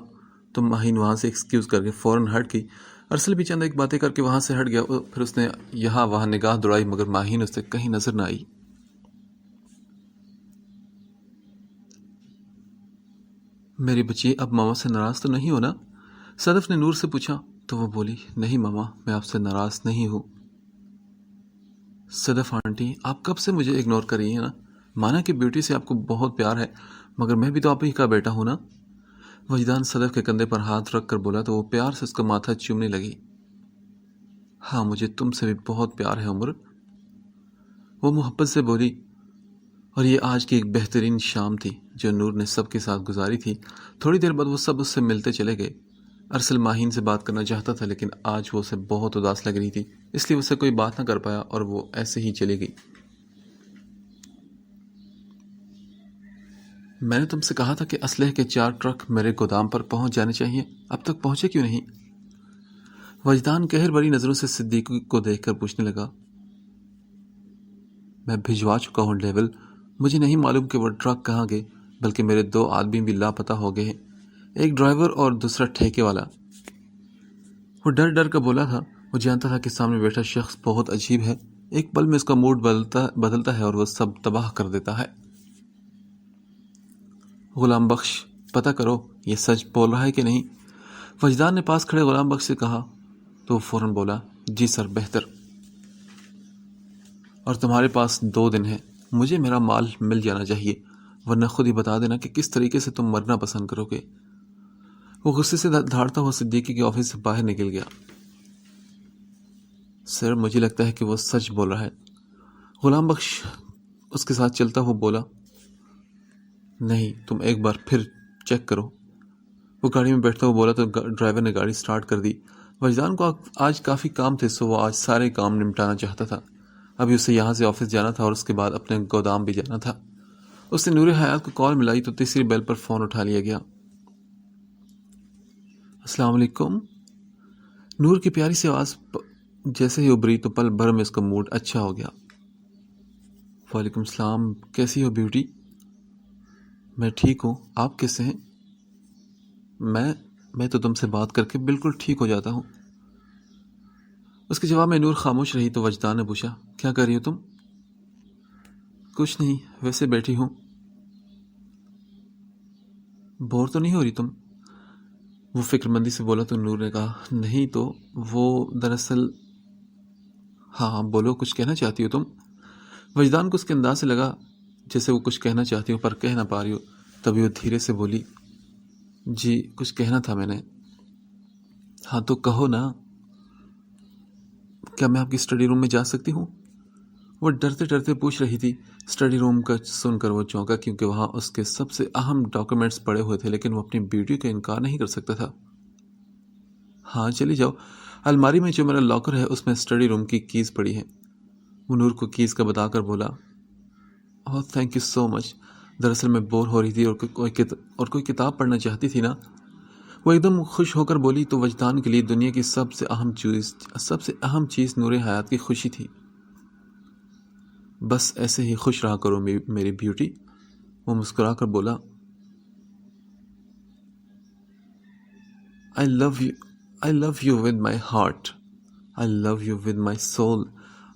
S1: تو ماہین وہاں سے ایکسکیوز کر کے فوراً ہٹ گئی۔ ارسل بھی چند ایک باتیں کر کے وہاں سے ہٹ گیا، پھر اس نے یہاں وہاں نگاہ دوڑائی مگر ماہین اس سے کہیں نظر نہ آئی۔ میری بچی اب ماما سے ناراض تو نہیں ہو نا؟ صدف نے نور سے پوچھا تو وہ بولی، نہیں ماما میں آپ سے ناراض نہیں ہوں۔ صدف آنٹی آپ کب سے مجھے اگنور کر رہی ہیں نا؟ مانا کہ بیوٹی سے آپ کو بہت پیار ہے مگر میں بھی تو آپ ہی کا بیٹا ہوں نا۔ وجدان صدف کے کندھے پر ہاتھ رکھ کر بولا تو وہ پیار سے اس کا ماتھا چومنے لگی۔ ہاں مجھے تم سے بھی بہت پیار ہے عمر، وہ محبت سے بولی۔ اور یہ آج کی ایک بہترین شام تھی جو نور نے سب کے ساتھ گزاری تھی۔ تھوڑی دیر بعد وہ سب اس سے ملتے چلے گئے۔ ارسل ماہین سے بات کرنا چاہتا تھا لیکن آج وہ اسے بہت اداس لگ رہی تھی، اس لیے اسے کوئی بات نہ کر پایا اور وہ ایسے ہی چلی گئی۔ میں نے تم سے کہا تھا کہ اسلحے کے 4 ٹرک میرے گودام پر پہنچ جانے چاہیے، اب تک پہنچے کیوں نہیں؟ وجدان قہر بھری نظروں سے صدیقی کو دیکھ کر پوچھنے لگا، میں بھجوا چکا ہوں لیول، مجھے نہیں معلوم کہ وہ ٹرک کہاں گئے، بلکہ میرے 2 آدمی بھی لاپتہ ہو گئے ہیں، ایک ڈرائیور اور دوسرا ٹھیکے والا۔ وہ ڈر ڈر کر بولا تھا، وہ جانتا تھا کہ سامنے بیٹھا شخص بہت عجیب ہے، ایک پل میں اس کا موڈ بدلتا ہے اور وہ سب تباہ کر دیتا ہے۔ غلام بخش، پتہ کرو یہ سچ بول رہا ہے کہ نہیں؟ وجدان نے پاس کھڑے غلام بخش سے کہا تو وہ فوراً بولا، جی سر، بہتر۔ اور تمہارے پاس 2 دن ہیں، مجھے میرا مال مل جانا چاہیے، ورنہ خود ہی بتا دینا کہ کس طریقے سے تم مرنا پسند کرو گے۔ وہ غصے سے دھاڑتا ہوا صدیقی کے آفس سے باہر نکل گیا۔ سر، مجھے لگتا ہے کہ وہ سچ بول رہا ہے۔ غلام بخش اس کے ساتھ چلتا ہوا بولا، نہیں، تم ایک بار پھر چیک کرو۔ وہ گاڑی میں بیٹھتا ہوا بولا تو ڈرائیور نے گاڑی سٹارٹ کر دی۔ وجدان کو آج کافی کام تھے، سو وہ آج سارے کام نمٹانا چاہتا تھا۔ ابھی اسے یہاں سے آفس جانا تھا اور اس کے بعد اپنے گودام بھی جانا تھا۔ اس نے نور حیات کو کال ملائی تو تیسری بیل پر فون اٹھا لیا گیا۔ السلام علیکم۔ نور کی پیاری سی آواز جیسے ہی ابری تو پل بھر میں اس کا موڈ اچھا ہو گیا۔ وعلیکم السلام، کیسی ہو بیوٹی؟ میں ٹھیک ہوں، آپ کیسے ہیں؟ میں تو تم سے بات کر کے بالکل ٹھیک ہو جاتا ہوں۔ اس کے جواب میں نور خاموش رہی تو وجدان نے پوچھا، کیا کر رہی ہو تم؟ کچھ نہیں، ویسے بیٹھی ہوں۔ بور تو نہیں ہو رہی تم؟ وہ فکر مندی سے بولا تو نور نے کہا، نہیں تو وہ دراصل… ہاں بولو، کچھ کہنا چاہتی ہو تم؟ وجدان کو اس کے انداز سے لگا جیسے وہ کچھ کہنا چاہتی ہو پر کہہ نہ پا رہی ہو، تبھی وہ دھیرے سے بولی، جی کچھ کہنا تھا میں نے۔ ہاں تو کہو نا۔ کیا میں آپ کی اسٹڈی روم میں جا سکتی ہوں؟ وہ ڈرتے ڈرتے پوچھ رہی تھی۔ اسٹڈی روم کا سن کر وہ چونکا، کیونکہ وہاں اس کے سب سے اہم ڈاکومنٹس پڑے ہوئے تھے، لیکن وہ اپنی بیوٹی کا انکار نہیں کر سکتا تھا۔ ہاں چلی جاؤ، الماری میں جو میرا لاکر ہے اس میں اسٹڈی روم کی کیز پڑی ہے۔ وہ نور کو کیز کا بتا کر بولا، اوہ تھینک یو سو مچ، دراصل میں بور ہو رہی تھی اور کوئی کتاب پڑھنا چاہتی تھی نا۔ وہ ایک دم خوش ہو کر بولی تو وجدان کے لیے دنیا کی سب سے اہم چیز نور حیات کی خوشی تھی۔ بس ایسے ہی خوش رہا کرو میری بیوٹی۔ وہ مسکرا کر بولا، I love you with my heart. I love you with my soul.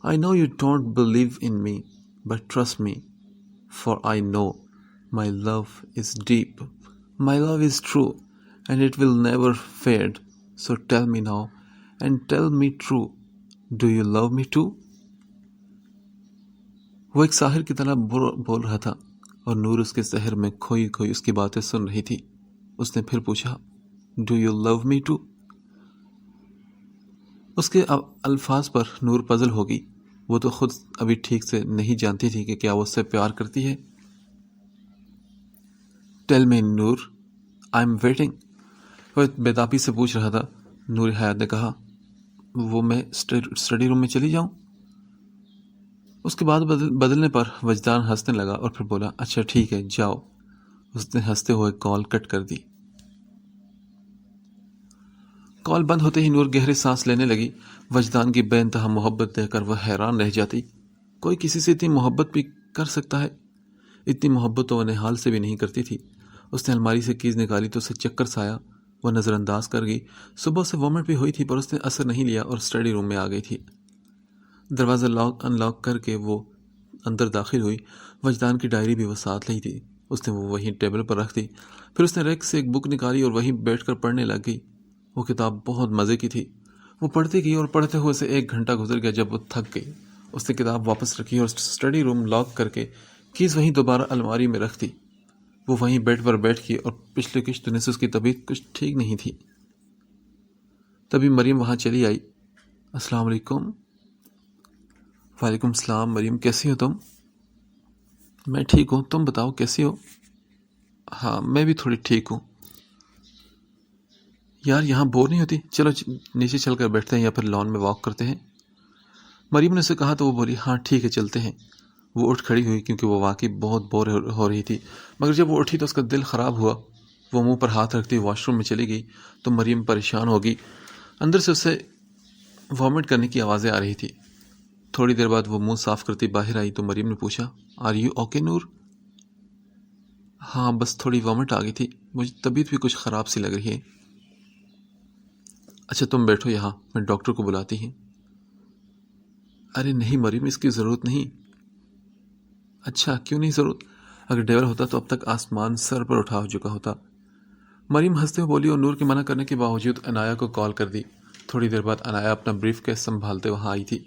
S1: I know you don't believe in me, but trust me, for I know my love is deep. My love is true, and it will never fade. So tell me now, and tell me true. Do you love me too? وہ ایک ساحر کی طرح بول رہا تھا اور نور اس کے سحر میں کھوئی کھوئی اس کی باتیں سن رہی تھی۔ اس نے پھر پوچھا، Do you love me too? اس کے الفاظ پر نور پزل ہو گئی۔ وہ تو خود ابھی ٹھیک سے نہیں جانتی تھی کہ کیا وہ اس سے پیار کرتی ہے۔ Tell me Noor, I'm waiting. وہ بےتابی سے پوچھ رہا تھا۔ نور حیات نے کہا، وہ میں اسٹڈی روم میں چلی جاؤں؟ اس کے بعد بدلنے پر وجدان ہنسنے لگا اور پھر بولا، اچھا ٹھیک ہے، جاؤ۔ اس نے ہنستے ہوئے کال کٹ کر دی۔ کال بند ہوتے ہی نور گہرے سانس لینے لگی۔ وجدان کی بے انتہا محبت دیکھ کر وہ حیران رہ جاتی۔ کوئی کسی سے اتنی محبت بھی کر سکتا ہے؟ اتنی محبت تو وہ نہال سے بھی نہیں کرتی تھی۔ اس نے الماری سے کیز نکالی تو اسے چکر سایا۔ وہ نظر انداز کر گئی۔ صبح سے وامٹ بھی ہوئی تھی پر اس نے اثر نہیں لیا اور اسٹڈی روم میں آ گئی تھی۔ دروازہ ان لاک کر کے وہ اندر داخل ہوئی۔ وجدان کی ڈائری بھی وہ ساتھ لی تھی۔ اس نے وہ وہیں ٹیبل پر رکھ دی۔ پھر اس نے ریک سے ایک بک نکالی اور وہیں بیٹھ کر پڑھنے لگ گئی۔ وہ کتاب بہت مزے کی تھی۔ وہ پڑھتی گئی اور پڑھتے ہوئے سے 1 گھنٹہ گزر گیا۔ جب وہ تھک گئی، اس نے کتاب واپس رکھی اور اسٹڈی روم لاک کر کے کیز وہیں دوبارہ الماری میں رکھ دی۔ وہ وہیں بیڈ پر بیٹھ گئی اور پچھلے کچھ دنوں سے اس کی طبیعت کچھ ٹھیک نہیں تھی۔ تبھی مریم وہاں چلی آئی۔ السلام علیکم۔ وعلیکم السلام۔ مریم، کیسی ہو تم؟ میں ٹھیک ہوں، تم بتاؤ کیسی ہو؟ ہاں میں بھی تھوڑی ٹھیک ہوں۔ یار یہاں بور نہیں ہوتی؟ چلو نیچے چل کر بیٹھتے ہیں یا پھر لان میں واک کرتے ہیں۔ مریم نے اسے کہا تو وہ بولی، ہاں ٹھیک ہے چلتے ہیں۔ وہ اٹھ کھڑی ہوئی کیونکہ وہ واقعی بہت بور ہو رہی تھی، مگر جب وہ اٹھی تو اس کا دل خراب ہوا۔ وہ منہ پر ہاتھ رکھتی واش روم میں چلی گئی تو مریم پریشان ہو گئی۔ اندر سے اسے وامٹ کرنے کی آوازیں آ رہی تھی۔ تھوڑی دیر بعد وہ منہ صاف کرتی باہر آئی تو مریم نے پوچھا، آر یو اوکے نور؟ ہاں بس تھوڑی وامٹ آ گئی تھی، مجھے طبیعت بھی کچھ خراب سی لگ رہی ہے۔ اچھا تم بیٹھو یہاں، میں ڈاکٹر کو بلاتی ہوں۔ ارے نہیں مریم، اس کی ضرورت نہیں۔ اچھا کیوں نہیں ضرورت؟ اگر ڈیول ہوتا تو اب تک آسمان سر پر اٹھا چکا ہوتا۔ مریم ہنستے ہوئے بولی اور نور کے منع کرنے کے باوجود عنایا کو کال کر دی۔ تھوڑی دیر بعد عنایا اپنا بریف کیس سنبھالتے وہاں آئی تھی۔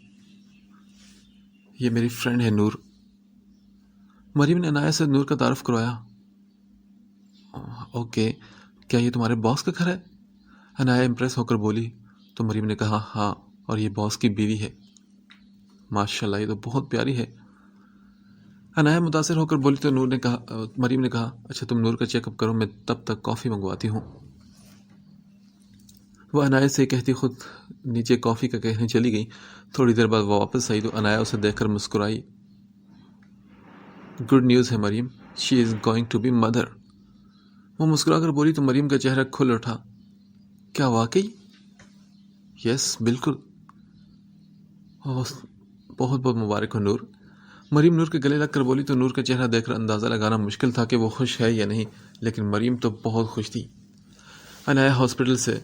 S1: یہ میری فرینڈ ہے نور۔ مریم نے عنایا سے نور کا تعارف کروایا۔ اوکے، کیا یہ تمہارے باس کا گھر ہے؟ عنایا امپریس ہو کر بولی تو مریم نے کہا ہاں، اور یہ باس کی بیوی ہے۔ ماشاءاللہ، یہ تو بہت پیاری ہے۔ عنایا متاثر ہو کر بولی تو مریم نے کہا اچھا تم نور کا چیک اپ کرو، میں تب تک کافی منگواتی ہوں۔ وہ عنایا سے کہتی خود نیچے کافی کا کہنے چلی گئی۔ تھوڑی دیر بعد وہ واپس آئی تو عنایا اسے دیکھ کر مسکرائی۔ گڈ نیوز ہے Maryam, she is going to be mother. وہ مسکرا کر بولی تو مریم کا چہرہ کھل اٹھا۔ کیا واقعی؟ یس بالکل۔ بہت بہت مبارک ہو نور۔ مریم نور کے گلے لگ کر بولی تو نور کا چہرہ دیکھ کر اندازہ لگانا مشکل تھا کہ وہ خوش ہے یا نہیں، لیکن مریم تو بہت خوش تھی۔ عنایا ہاسپٹل سے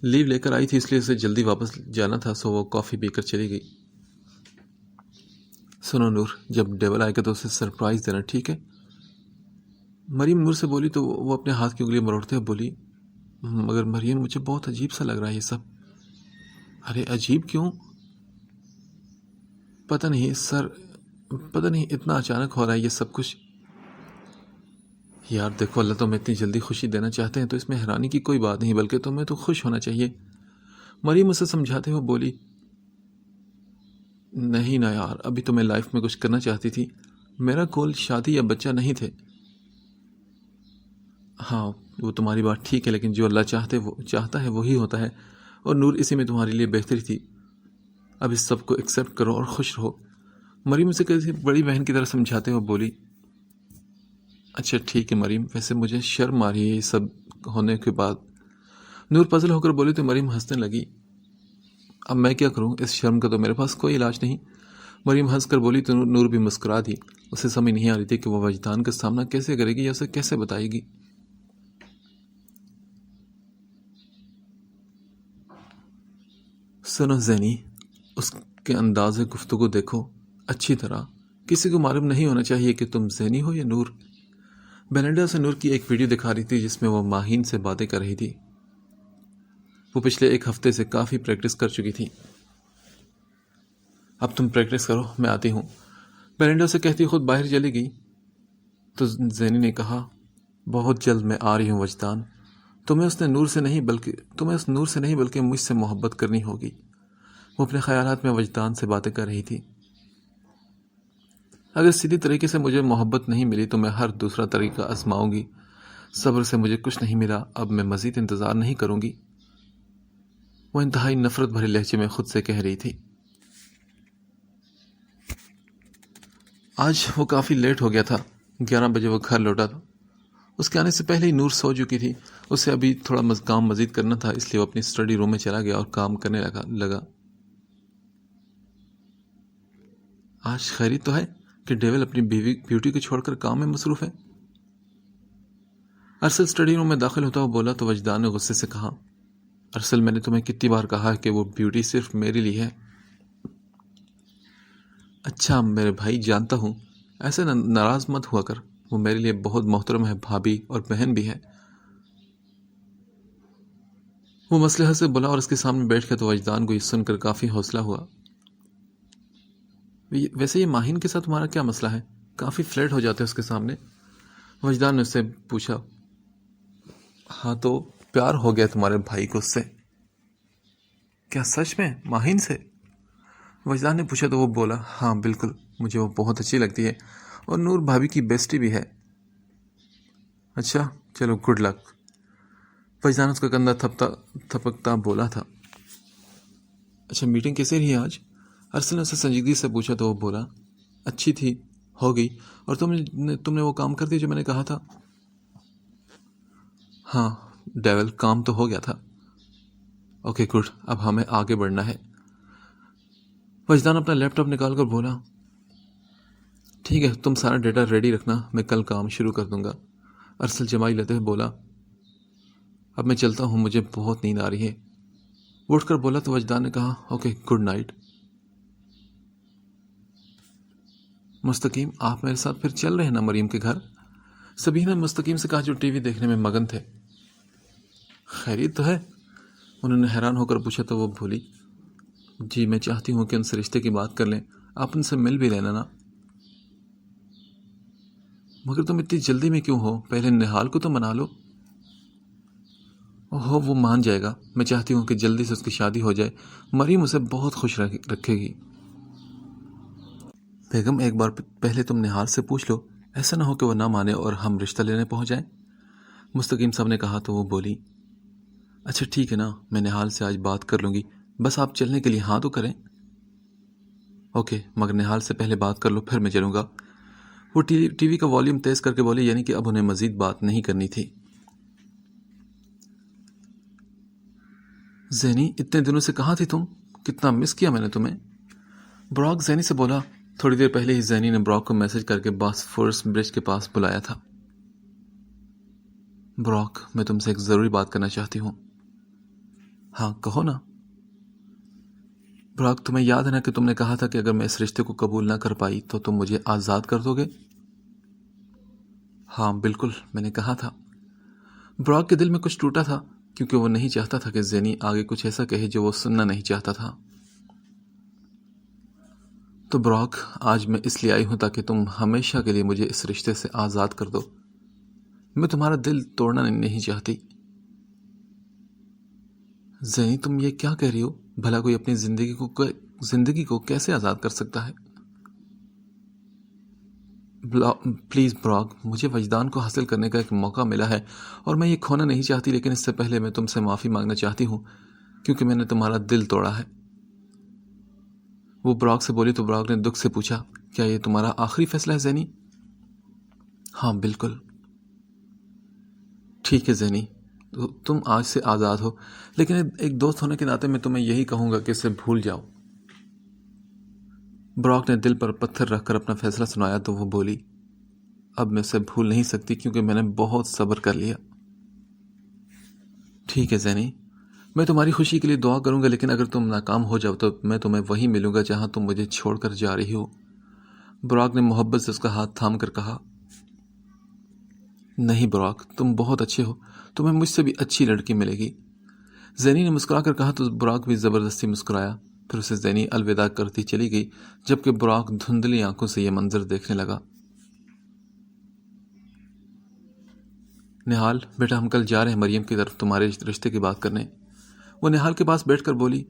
S1: لیو لے کر آئی تھی، اس لیے اسے جلدی واپس جانا تھا، سو وہ کافی پی کر چلی گئی۔ سنو نور، جب ڈیول آئے گا تو اسے سرپرائز دینا، ٹھیک ہے؟ مریم نور سے بولی تو وہ اپنے ہاتھ کی انگلی مروڑتے ہوئے بولی مگر مریم مجھے بہت عجیب سا لگ رہا ہے یہ سب۔ ارے عجیب کیوں؟ پتہ نہیں اتنا اچانک ہو رہا ہے یہ سب کچھ۔ یار دیکھو، اللہ تمہیں اتنی جلدی خوشی دینا چاہتے ہیں تو اس میں حیرانی کی کوئی بات نہیں، بلکہ تمہیں تو خوش ہونا چاہیے۔ مریم اسے سمجھاتے ہوئے بولی نہیں نا یار، ابھی تو میں لائف میں کچھ کرنا چاہتی تھی، میرا گول شادی یا بچہ نہیں تھے۔ ہاں وہ تمہاری بات ٹھیک ہے، لیکن جو اللہ چاہتا ہے وہی ہوتا ہے، اور نور اسی میں تمہارے لیے بہتری تھی۔ اب اس سب کو ایکسیپٹ کرو اور خوش رہو۔ مریم اسے کسی بڑی بہن کی طرح سمجھاتے ہوئے بولی اچھا ٹھیک ہے مریم، ویسے مجھے شرم آ رہی ہے یہ سب ہونے کے بعد۔ نور پزل ہو کر بولی تو مریم ہنسنے لگی۔ اب میں کیا کروں، اس شرم کا تو میرے پاس کوئی علاج نہیں۔ مریم ہنس کر بولی تو نور بھی مسکرا دی۔ اسے سمجھ نہیں آ رہی تھی کہ وہ وجدان کا سامنا کیسے کرے گی یا اسے کیسے بتائے گی۔ سنو زینی، اس کے انداز گفتگو دیکھو اچھی طرح، کسی کو معلوم نہیں ہونا چاہیے کہ تم زینی ہو یا نور۔ بینڈا سے نور کی ایک ویڈیو دکھا رہی تھی جس میں وہ ماہین سے باتیں کر رہی تھی۔ وہ پچھلے ایک ہفتے سے کافی پریکٹس کر چکی تھی۔ اب تم پریکٹس کرو، میں آتی ہوں، بینڈا سے کہتی خود باہر چلی گئی۔ تو زینی نے کہا بہت جلد میں آ رہی ہوں وجدان، تمہیں اس نور سے نہیں بلکہ مجھ سے محبت کرنی ہوگی۔ وہ اپنے خیالات میں وجدان سے باتیں کر رہی تھی۔ اگر سیدھی طریقے سے مجھے محبت نہیں ملی تو میں ہر دوسرا طریقہ آزماؤں گی۔ صبر سے مجھے کچھ نہیں ملا، اب میں مزید انتظار نہیں کروں گی، وہ انتہائی نفرت بھرے لہجے میں خود سے کہہ رہی تھی۔ آج وہ کافی لیٹ ہو گیا تھا، 11 بجے وہ گھر لوٹا تھا۔ اس کے آنے سے پہلے ہی نور سو چکی تھی۔ اسے ابھی تھوڑا کام مزید کرنا تھا، اس لیے وہ اپنی اسٹڈی روم میں چلا گیا اور کام کرنے لگا۔ آج خیریت تو ہے کہ ڈیول اپنی بیوٹی کو چھوڑ کر کام میں مصروف ہے؟ ارسل اسٹڈی روم میں داخل ہوتا ہوا بولا تو وجدان نے غصے سے کہا ارسل، میں نے تمہیں کتنی بار کہا ہے کہ وہ بیوٹی صرف میرے لیے ہے۔ اچھا میرے بھائی، جانتا ہوں، ایسے ناراض مت ہوا کر، وہ میرے لیے بہت محترم ہے، بھابھی اور بہن بھی ہے۔ وہ مصلحت سے بولا اور اس کے سامنے بیٹھ کے تو وجدان کو یہ سن کر کافی حوصلہ ہوا۔ ویسے یہ ماہین کے ساتھ تمہارا کیا مسئلہ ہے؟ کافی فلیٹ ہو جاتے اس کے سامنے۔ وجدان نے اس سے پوچھا۔ ہاں تو پیار ہو گیا تمہارے بھائی کو اس سے؟ کیا سچ میں؟ ماہین سے؟ وجدان نے پوچھا تو وہ بولا ہاں بالکل، مجھے وہ بہت اچھی لگتی ہے اور نور بھابھی کی بیسٹی بھی ہے۔ اچھا چلو گڈ لک، وجدان اس کا کندھا تھپکتا بولا تھا۔ اچھا میٹنگ کیسے رہی آج؟ ارسل نے اسے سنجیدگی سے پوچھا تو وہ بولا اچھی تھی، ہو گئی، اور تم نے وہ کام کر دیا جو میں نے کہا تھا؟ ہاں ڈیول، کام تو ہو گیا تھا۔ اوکے گڈ، اب ہمیں آگے بڑھنا ہے۔ وجدان اپنا لیپ ٹاپ نکال کر بولا، ٹھیک ہے تم سارا ڈیٹا ریڈی رکھنا، میں کل کام شروع کر دوں گا۔ ارسل جمائی لیتے ہوئے بولا، اب میں چلتا ہوں، مجھے بہت نیند آ رہی ہے۔ وہ اٹھ کر بولا تو وجدان نے کہا، اوکے گڈ نائٹ۔ مستقیم آپ میرے ساتھ پھر چل رہے ہیں نا مریم کے گھر؟ سبیہ نے مستقیم سے کہا جو ٹی وی دیکھنے میں مگن تھے۔ خیریت تو ہے؟ انہوں نے حیران ہو کر پوچھا تو وہ بولی، جی میں چاہتی ہوں کہ ان سے رشتے کی بات کر لیں، آپ ان سے مل بھی لینا نا۔ مگر تم اتنی جلدی میں کیوں ہو؟ پہلے نہال کو تو منا لو۔ اوہ وہ مان جائے گا، میں چاہتی ہوں کہ جلدی سے اس کی شادی ہو جائے، مریم اسے بہت خوش رکھے گی۔ بیگم ایک بار پہلے تم نہال سے پوچھ لو، ایسا نہ ہو کہ وہ نہ مانے اور ہم رشتہ لینے پہنچ جائیں۔ مستقیم صاحب نے کہا تو وہ بولی، اچھا ٹھیک ہے نا، میں نہال سے آج بات کر لوں گی، بس آپ چلنے کے لیے ہاں تو کریں۔ اوکے، مگر نہال سے پہلے بات کر لو پھر میں چلوں گا۔ وہ ٹی وی کا والیوم تیز کر کے بولے، یعنی کہ اب انہیں مزید بات نہیں کرنی تھی۔ زینی اتنے دنوں سے کہاں تھی تم؟ کتنا مس کیا میں نے تمہیں۔ براک زینی سے بولا، تھوڑی دیر پہلے ہی زینی نے براک کو میسج کر کے باسفورس برج کے پاس بلایا تھا۔ براک میں تم سے ایک ضروری بات کرنا چاہتی ہوں۔ ہاں کہو نا۔ براک تمہیں یاد ہے نا کہ تم نے کہا تھا کہ اگر میں اس رشتے کو قبول نہ کر پائی تو تم مجھے آزاد کر دو گے؟ ہاں بالکل، میں نے کہا تھا۔ براک کے دل میں کچھ ٹوٹا تھا کیونکہ وہ نہیں چاہتا تھا کہ زینی آگے کچھ ایسا کہے جو وہ سننا نہیں چاہتا تھا۔ تو براک آج میں اس لیے آئی ہوں تاکہ تم ہمیشہ کے لیے مجھے اس رشتے سے آزاد کر دو۔ میں تمہارا دل توڑنا نہیں چاہتی۔ زینی تم یہ کیا کہہ رہی ہو؟ بھلا کوئی اپنی زندگی کو کیسے آزاد کر سکتا ہے؟ پلیز براک، مجھے وجدان کو حاصل کرنے کا ایک موقع ملا ہے اور میں یہ کھونا نہیں چاہتی، لیکن اس سے پہلے میں تم سے معافی مانگنا چاہتی ہوں کیونکہ میں نے تمہارا دل توڑا ہے۔ وہ براک سے بولی تو براک نے دکھ سے پوچھا، کیا یہ تمہارا آخری فیصلہ ہے زینی؟ ہاں بالکل۔ ٹھیک ہے زینی، تم آج سے آزاد ہو، لیکن ایک دوست ہونے کے ناطے میں تمہیں یہی کہوں گا کہ اسے بھول جاؤ۔ براک نے دل پر پتھر رکھ کر اپنا فیصلہ سنایا تو وہ بولی، اب میں اسے بھول نہیں سکتی کیونکہ میں نے بہت صبر کر لیا۔ ٹھیک ہے زینی، میں تمہاری خوشی کے لیے دعا کروں گا، لیکن اگر تم ناکام ہو جاؤ تو میں تمہیں وہیں ملوں گا جہاں تم مجھے چھوڑ کر جا رہی ہو۔ براک نے محبت سے اس کا ہاتھ تھام کر کہا، نہیں براک، تم بہت اچھے ہو، تمہیں مجھ سے بھی اچھی لڑکی ملے گی۔ زینی نے مسکرا کر کہا تو براک بھی زبردستی مسکرایا، پھر اسے زینی الوداع کرتی چلی گئی جبکہ براک دھندلی آنکھوں سے یہ منظر دیکھنے لگا۔ نہال بیٹا، ہم کل جا رہے ہیں مریم کی طرف تمہارے رشتے کی بات کرنے۔ وہ نہال کے پاس بیٹھ کر بولی،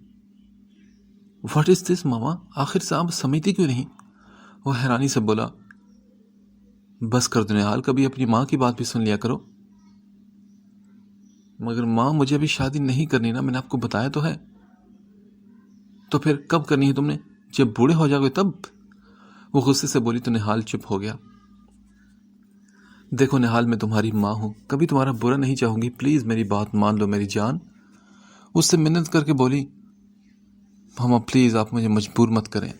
S1: واٹ از دس ماما، آخر سے آپ سمجھتی کیوں نہیں؟ وہ حیرانی سے بولا، بس کر دو نہال، کبھی اپنی ماں کی بات بھی سن لیا کرو۔ مگر ماں مجھے ابھی شادی نہیں کرنی نا، میں نے آپ کو بتایا تو ہے۔ تو پھر کب کرنی ہے تم نے؟ جب بوڑھے ہو جاؤ گے تب؟ وہ غصے سے بولی تو نہال چپ ہو گیا۔ دیکھو نہال، میں تمہاری ماں ہوں، کبھی تمہارا برا نہیں چاہوں گی، پلیز میری بات مان لو میری جان۔ اس سے منت کر کے بولی، ماما پلیز آپ مجھے مجبور مت کریں۔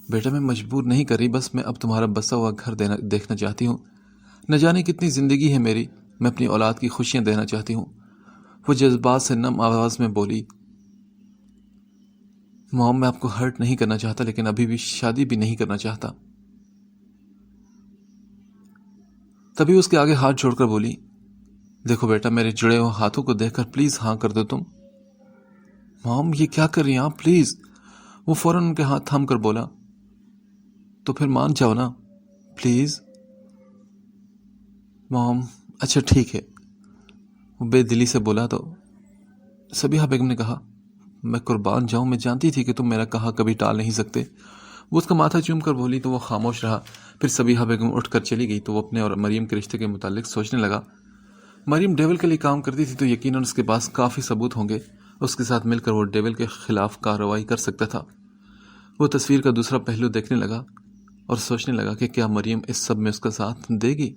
S1: بیٹا میں مجبور نہیں کر رہی، بس میں اب تمہارا بسا ہوا گھر دیکھنا چاہتی ہوں۔ نہ جانے کتنی زندگی ہے میری، میں اپنی اولاد کی خوشیاں دینا چاہتی ہوں۔ وہ جذبات سے نم آواز میں بولی، مام میں آپ کو ہرٹ نہیں کرنا چاہتا، لیکن ابھی بھی شادی بھی نہیں کرنا چاہتا۔ تبھی اس کے آگے ہاتھ جوڑ کر بولی، دیکھو بیٹا میرے جڑے ہوئے ہاتھوں کو دیکھ کر پلیز ہاں کر دو تم۔ مام یہ کیا کر رہی ہیں آپ، پلیز۔ وہ فوراً ان کے ہاتھ تھام کر بولا، تو پھر مان جاؤ نا پلیز۔ مام اچھا ٹھیک ہے، وہ بے دلی سے بولا تو سبیہ بیگم نے کہا، میں قربان جاؤں، میں جانتی تھی کہ تم میرا کہا کبھی ٹال نہیں سکتے۔ وہ اس کا ماتھا چوم کر بولی تو وہ خاموش رہا۔ پھر سبیہ بیگم اٹھ کر چلی گئی تو وہ اپنے اور مریم کے رشتے کے متعلق سوچنے لگا۔ مریم ڈیول کے لیے کام کرتی تھی تو یقیناً اس کے پاس کافی ثبوت ہوں گے، اس کے ساتھ مل کر وہ ڈیول کے خلاف کارروائی کر سکتا تھا۔ وہ تصویر کا دوسرا پہلو دیکھنے لگا اور سوچنے لگا کہ کیا مریم اس سب میں اس کا ساتھ دے گی؟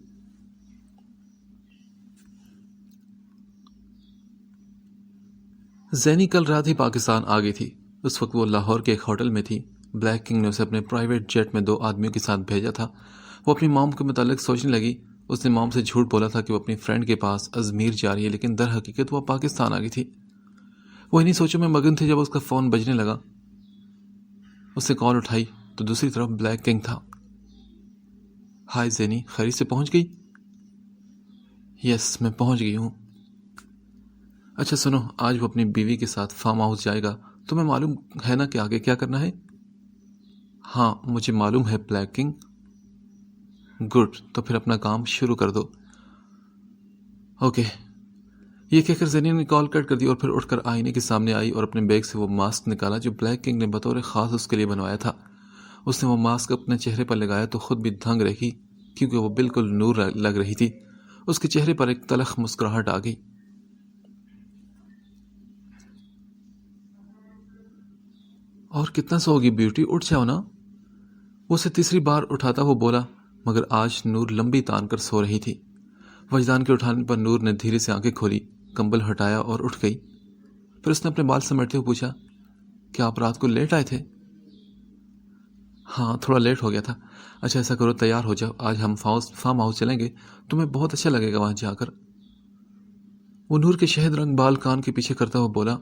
S1: زینی کل رات ہی پاکستان آ گئی تھی۔ اس وقت وہ لاہور کے ایک ہوٹل میں تھی۔ بلیک کنگ نے اسے اپنے پرائیویٹ جیٹ میں 2 آدمیوں کے ساتھ بھیجا تھا۔ وہ اپنی موم کے متعلق سوچنے لگی۔ اس نے موم سے جھوٹ بولا تھا کہ وہ اپنی فرینڈ کے پاس ازمیر جا رہی ہے، لیکن در حقیقت وہ پاکستان آ گئی تھی۔ وہ انہی سوچوں میں مگن تھی جب اس کا فون بجنے لگا۔ اس نے کال اٹھائی تو دوسری طرف بلیک کنگ تھا۔ ہائے زینی، خیریت سے پہنچ گئی؟ یس، میں پہنچ گئی ہوں۔ اچھا سنو، آج وہ اپنی بیوی کے ساتھ فارم ہاؤس جائے گا۔ تمہیں معلوم ہے نا کہ آگے کیا کرنا ہے؟ ہاں مجھے معلوم ہے بلیک کنگ۔ گڈ، تو پھر اپنا کام شروع کر دو۔ اوکے۔ یہ کہہ کر زینی نے کال کٹ کر دی اور پھر اٹھ کر آئینے کے سامنے آئی اور اپنے بیگ سے وہ ماسک نکالا جو بلیک کنگ نے بطور خاص اس کے لیے بنوایا تھا۔ اس نے وہ ماسک اپنے چہرے پر لگایا تو خود بھی دھنگ رہی، کیونکہ وہ بالکل نور لگ رہی تھی۔ اس کے چہرے پر ایک تلخ مسکراہٹ آ گئی۔ اور کتنا سوگی بیوٹی، اٹھ جاؤ نا۔ وہ اسے تیسری بار اٹھاتا وہ بولا، مگر آج نور لمبی تان کر سو رہی تھی۔ وجدان کے اٹھانے پر نور نے دھیرے سے آنکھیں کھولی، کمبل ہٹایا اور اٹھ گئی۔ پھر اس نے اپنے بال سمیٹتے ہوئے پوچھا، کیا آپ رات کو لیٹ آئے تھے؟ ہاں تھوڑا لیٹ ہو گیا تھا۔ اچھا ایسا کرو، تیار ہو جاؤ، آج ہم فارم ہاؤس چلیں گے، تمہیں بہت اچھا لگے گا وہاں جا کر۔ وہ نور کے شہد رنگ بال کان کے پیچھے کرتا ہوا بولا۔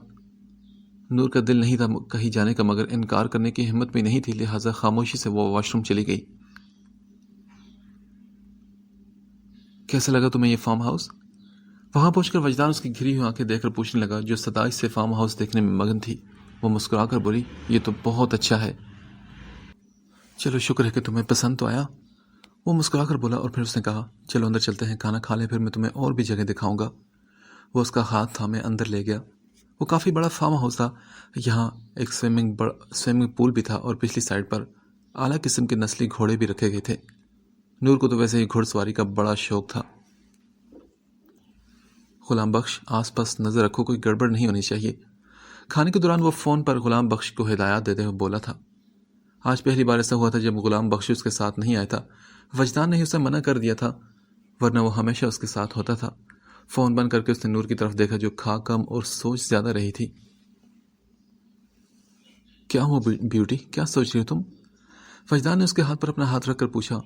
S1: نور کا دل نہیں تھا کہیں جانے کا، مگر انکار کرنے کی ہمت بھی نہیں تھی، لہٰذا خاموشی سے وہ واش روم چلی گئی۔ کیسا لگا تمہیں یہ فارم ہاؤس؟ وہاں پہنچ کر وجدان اس کی گھری ہوئی آنکھیں دیکھ کر پوچھنے لگا، جو ستائش سے فارم ہاؤس دیکھنے میں مگن تھی۔ وہ مسکرا کر بولی، یہ تو بہت اچھا ہے۔ چلو شکر ہے کہ تمہیں پسند تو آیا۔ وہ مسکرا کر بولا اور پھر اس نے کہا، چلو اندر چلتے ہیں، کھانا کھا لیں، پھر میں تمہیں اور بھی جگہ دکھاؤں گا۔ وہ اس کا ہاتھ تھامے اندر لے گیا۔ وہ کافی بڑا فارم ہاؤس تھا۔ یہاں ایک سوئمنگ پول بھی تھا اور پچھلی سائڈ پر اعلیٰ قسم کے نسلی گھوڑے بھی رکھے گئے تھے۔ نور کو تو ویسے ہی گھڑ سواری کا بڑا شوق تھا۔ غلام بخش، آس پاس نظر رکھو، کوئی گڑبڑ نہیں ہونی چاہیے۔ کھانے کے دوران وہ فون پر غلام بخش کو ہدایات دیتے ہوئے بولا تھا۔ آج پہلی بار ایسا ہوا تھا جب غلام بخش اس کے ساتھ نہیں آیا تھا۔ وجدان نے ہی اسے منع کر دیا تھا، ورنہ وہ ہمیشہ اس کے ساتھ ہوتا تھا۔ فون بند کر کے اس نے نور کی طرف دیکھا جو کھا کم اور سوچ زیادہ رہی تھی۔ کیا ہوا بیوٹی، کیا سوچ رہی ہو تم؟ وجدان نے اس کے ہاتھ پر اپنا ہاتھ رکھ کر پوچھا۔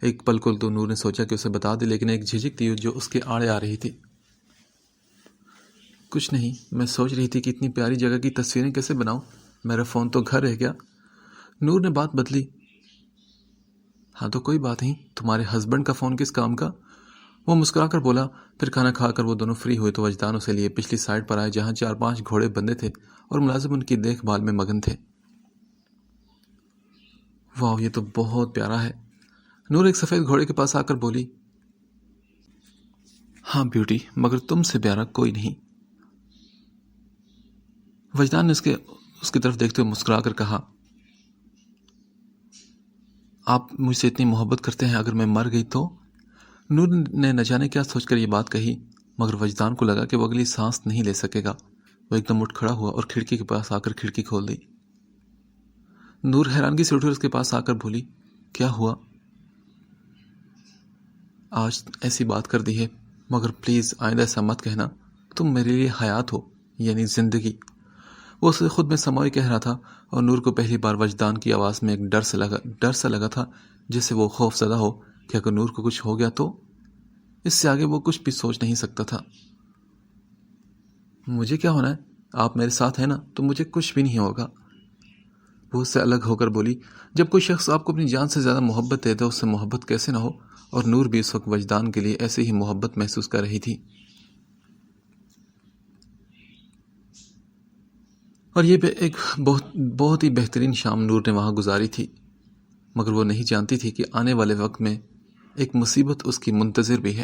S1: ایک پل کو تو نور نے سوچا کہ اسے بتا دے، لیکن ایک جھجک تھی جو اس کے آڑے آ رہی تھی۔ کچھ نہیں، میں سوچ رہی تھی کہ اتنی پیاری جگہ کی تصویریں کیسے بناؤں، میرا فون تو گھر رہ گیا۔ نور نے بات بدلی۔ ہاں تو کوئی بات نہیں، تمہارے ہسبینڈ کا فون کس کام کا؟ وہ مسکرا کر بولا۔ پھر کھانا کھا کر وہ دونوں فری ہوئے تو وجدان اسے لیے پچھلی سائڈ پر آئے جہاں 4-5 گھوڑے بندے تھے اور ملازم ان کی دیکھ بھال میں مگن تھے۔ واہ، یہ تو بہت پیارا ہے۔ نور ایک سفید گھوڑے کے پاس آ کر بولی۔ ہاں بیوٹی، مگر تم سے پیارا کوئی نہیں۔ وجدان نے اس کی طرف دیکھتے ہوئے مسکرا کر کہا، آپ مجھ سے اتنی محبت کرتے ہیں، اگر میں مر گئی تو؟ نور نے نہ جانے کیا سوچ کر یہ بات کہی، مگر وجدان کو لگا کہ وہ اگلی سانس نہیں لے سکے گا۔ وہ ایک دم اٹھ کھڑا ہوا اور کھڑکی کے پاس آ کر کھڑکی کھول دی۔ نور حیرانگی سے اٹھی اور اس کے پاس آ کر بولی، کیا ہوا؟ آج ایسی بات کر دی ہے، مگر پلیز آئندہ ایسا مت کہنا، تم میرے لیے حیات ہو، یعنی زندگی۔ وہ اسے خود میں سموئے کہہ رہا تھا اور نور کو پہلی بار وجدان کی آواز میں ایک ڈر سا لگا تھا، جس سے وہ خوف زدہ ہو کہ اگر نور کو کچھ ہو گیا تو؟ اس سے آگے وہ کچھ بھی سوچ نہیں سکتا تھا۔ مجھے کیا ہونا ہے؟ آپ میرے ساتھ ہیں نا، تو مجھے کچھ بھی نہیں ہوگا۔ وہ اس سے الگ ہو کر بولی، جب کوئی شخص آپ کو اپنی جان سے زیادہ محبت دے تو اس سے محبت کیسے نہ ہو؟ اور نور بھی اس وقت وجدان کے لیے ایسے ہی محبت محسوس کر رہی تھی۔ اور یہ ایک بہت ہی بہترین شام نور نے وہاں گزاری تھی، مگر وہ نہیں جانتی تھی کہ آنے والے وقت میں ایک مصیبت اس کی منتظر بھی ہے۔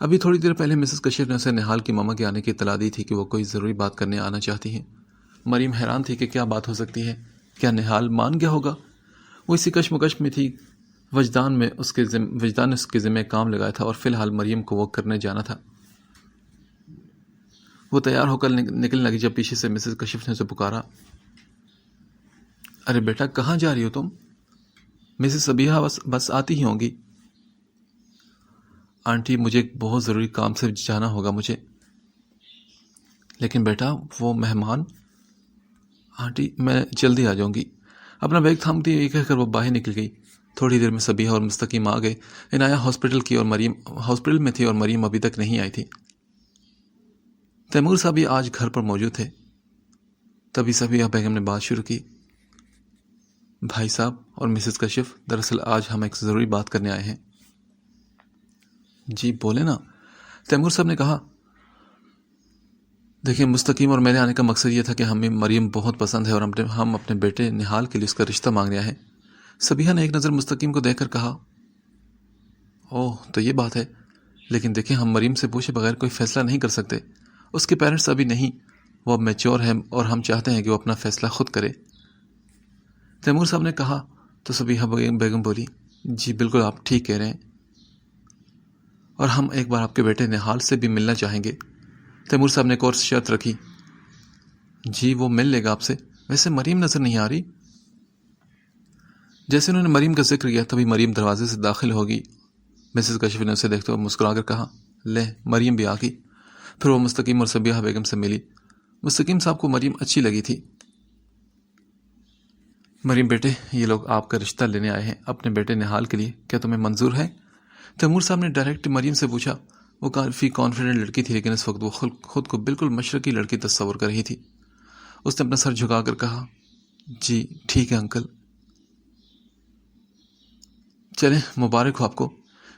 S1: ابھی تھوڑی دیر پہلے مسز کشر نے اسے نہال کی ماما کے آنے کی اطلاع دی تھی کہ وہ کوئی ضروری بات کرنے آنا چاہتی ہیں۔ مریم حیران تھی کہ کیا بات ہو سکتی ہے، کیا نہال مان گیا ہوگا؟ وہ اسی کشمکش میں تھی۔ وجدان نے اس کے ذمہ کام لگایا تھا اور فی الحال مریم کو وہ کرنے جانا تھا۔ وہ تیار ہو کر نکلنے لگی جب پیچھے سے مسز کشف نے اسے پکارا، ارے بیٹا کہاں جا رہی ہو تم؟ مسز صبیحہ بس آتی ہی ہوں گی۔ آنٹی مجھے ایک بہت ضروری کام سے جانا ہوگا مجھے. لیکن بیٹا وہ مہمان. آنٹی میں جلدی آ جاؤں گی. اپنا بیگ تھامتی یہ کہہ کر وہ باہر نکل گئی. تھوڑی دیر میں صبیحہ اور مستقیم آ گئے. عنایہ ہاسپٹل میں تھی اور مریم ابھی تک نہیں آئی تھی. تیمور صاحب بھی آج گھر پر موجود تھے. تبھی صبیحہ بیگم نے بات شروع کی. بھائی صاحب اور مسز کشف، دراصل آج ہم ایک ضروری بات کرنے آئے ہیں. جی بولے نا. تیمور صاحب نے کہا. دیکھیں مستقیم اور میرے آنے کا مقصد یہ تھا کہ ہمیں مریم بہت پسند ہے اور ہم اپنے بیٹے نہال کے لیے اس کا رشتہ مانگنے آئے ہیں. صبیحہ نے ایک نظر مستقیم کو دیکھ کر کہا. اوہ تو یہ بات ہے. لیکن دیکھیں ہم مریم سے پوچھے بغیر کوئی فیصلہ نہیں کر سکتے. اس کے پیرنٹس ابھی نہیں، وہ اب میچور ہیں اور ہم چاہتے ہیں کہ وہ اپنا فیصلہ خود کرے. تیمور صاحب نے کہا تو صبیحہ بیگم بولی. جی بالکل آپ ٹھیک کہہ رہے ہیں، اور ہم ایک بار آپ کے بیٹے نہال سے بھی ملنا چاہیں گے. تیمور صاحب نے ایک اور شرط رکھی. جی وہ مل لے گا آپ سے. ویسے مریم نظر نہیں آ رہی. جیسے انہوں نے مریم کا ذکر کیا تبھی مریم دروازے سے داخل ہوگی. مسز کشف نے اسے دیکھتے ہوئے مسکرا کر کہا. لے مریم بھی آ گئی. پھر وہ مستقیم اور صبیحہ بیگم سے ملی. مستقیم صاحب کو مریم اچھی لگی تھی. مریم بیٹے یہ لوگ آپ کا رشتہ لینے آئے ہیں اپنے بیٹے نہال کے لیے، کیا تمہیں منظور ہے؟ تیمور صاحب نے ڈائریکٹ مریم سے پوچھا. وہ کافی کانفیڈنٹ لڑکی تھی لیکن اس وقت وہ خود کو بالکل مشرقی لڑکی تصور کر رہی تھی. اس نے اپنا سر جھکا کر کہا. جی ٹھیک ہے انکل. چلیں مبارک ہو آپ کو.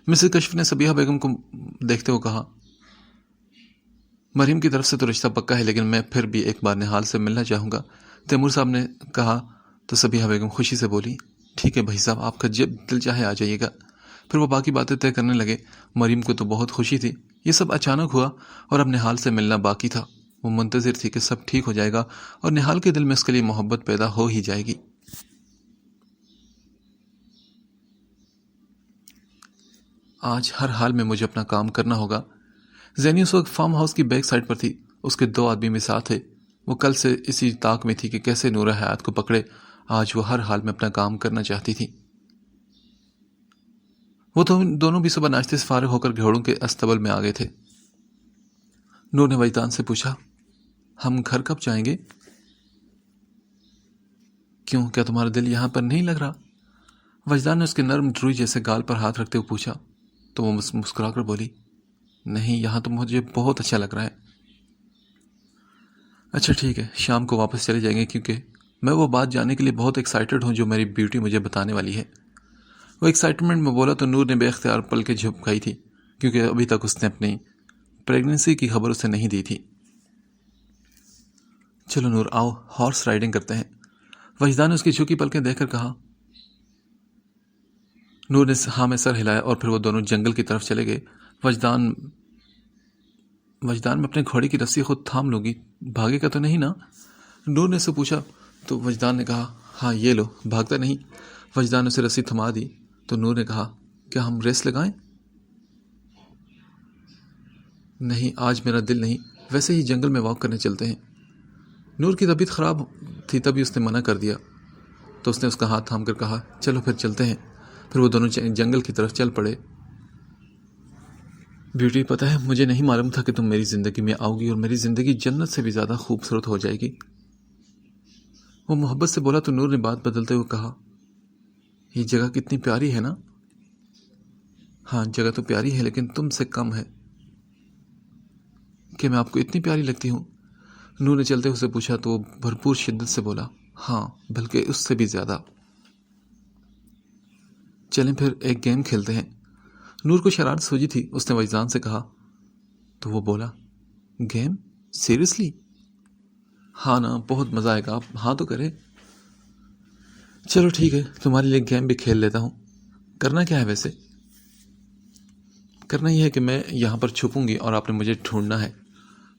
S1: مسز کشف نے صبیحہ بیگم کو دیکھتے ہوئے کہا. مریم کی طرف سے تو رشتہ پکا ہے لیکن میں پھر بھی ایک بار نہال سے ملنا چاہوں گا. تیمور صاحب نے کہا تو صبیحہ بیگم خوشی سے بولی. ٹھیک ہے بھائی صاحب، آپ کا جب دل چاہے آ جائیے گا. پھر وہ باقی باتیں طے کرنے لگے. مریم کو تو بہت خوشی تھی. یہ سب اچانک ہوا اور اب نہال سے ملنا باقی تھا. وہ منتظر تھی کہ سب ٹھیک ہو جائے گا اور نہال کے دل میں اس کے لیے محبت پیدا ہو ہی جائے گی. آج ہر حال میں مجھے اپنا کام کرنا ہوگا. زینی اس وقت فارم ہاؤس کی بیک سائڈ پر تھی. اس کے 2 آدمی بھی ساتھ تھے. وہ کل سے اسی طاق میں تھی کہ کیسے نور حیات کو پکڑے. آج وہ ہر حال میں اپنا کام کرنا چاہتی تھی. وہ دونوں بھی صبح ناشتے سے فارغ ہو کر گھوڑوں کے استبل میں آ گئے تھے. نور نے وجدان سے پوچھا. ہم گھر کب جائیں گے؟ کیوں، کیا تمہارا دل یہاں پر نہیں لگ رہا؟ وجدان نے اس کے نرم روئی جیسے گال پر ہاتھ رکھتے ہوئے پوچھا. تو وہ مسکرا کر بولی. نہیں یہاں تو مجھے بہت اچھا لگ رہا ہے. اچھا ٹھیک ہے، شام کو واپس چلے جائیں گے کیونکہ میں وہ بات جاننے کے لیے بہت ایکسائٹڈ ہوں جو میری بیوٹی مجھے بتانے والی ہے. وہ ایکسائٹمنٹ میں بولا تو نور نے بے اختیار پل کے جھپکائی تھی کیونکہ ابھی تک اس نے اپنی پریگننسی کی خبر اسے نہیں دی تھی. چلو نور آؤ ہارس رائڈنگ کرتے ہیں. وجدان نے اس کی جھکی پلکیں دیکھ کر کہا. نور نے ہاں میں سر ہلایا اور پھر وہ دونوں جنگل کی طرف چلے گئے. وجدان میں اپنے گھوڑے کی رسی خود تھام لوں گی، بھاگے گا تو نہیں نا؟ نور نے اسے پوچھا تو وجدان نے کہا ہاں یہ لو، بھاگتا نہیں. وجدان نے اسے رسی تھما دی تو نور نے کہا کیا ہم ریس لگائیں؟ نہیں آج میرا دل نہیں، ویسے ہی جنگل میں واک کرنے چلتے ہیں. نور کی طبیعت خراب تھی تبھی اس نے منع کر دیا تو اس نے اس کا ہاتھ تھام کر کہا چلو پھر چلتے ہیں. پھر وہ دونوں جنگل کی طرف چل پڑے. بیوٹی پتہ ہے مجھے نہیں معلوم تھا کہ تم میری زندگی میں آؤ گی اور میری زندگی جنت سے بھی زیادہ خوبصورت ہو جائے گی. وہ محبت سے بولا تو نور نے بات بدلتے ہوئے کہا یہ جگہ کتنی پیاری ہے نا؟ ہاں جگہ تو پیاری ہے لیکن تم سے کم ہے. کہ میں آپ کو اتنی پیاری لگتی ہوں؟ نور نے چلتے اسے پوچھا تو وہ بھرپور شدت سے بولا ہاں بلکہ اس سے بھی زیادہ. چلیں پھر ایک گیم کھیلتے ہیں. نور کو شرارت سوجی تھی. اس نے وجدان سے کہا تو وہ بولا گیم؟ سیریسلی؟ ہاں نا بہت مزہ آئے گا، آپ ہاں تو کرے. چلو ٹھیک ہے تمہارے لیے گیم بھی کھیل لیتا ہوں. کرنا کیا ہے ویسے؟ کرنا یہ ہے کہ میں یہاں پر چھپوں گی اور آپ نے مجھے ڈھونڈنا ہے.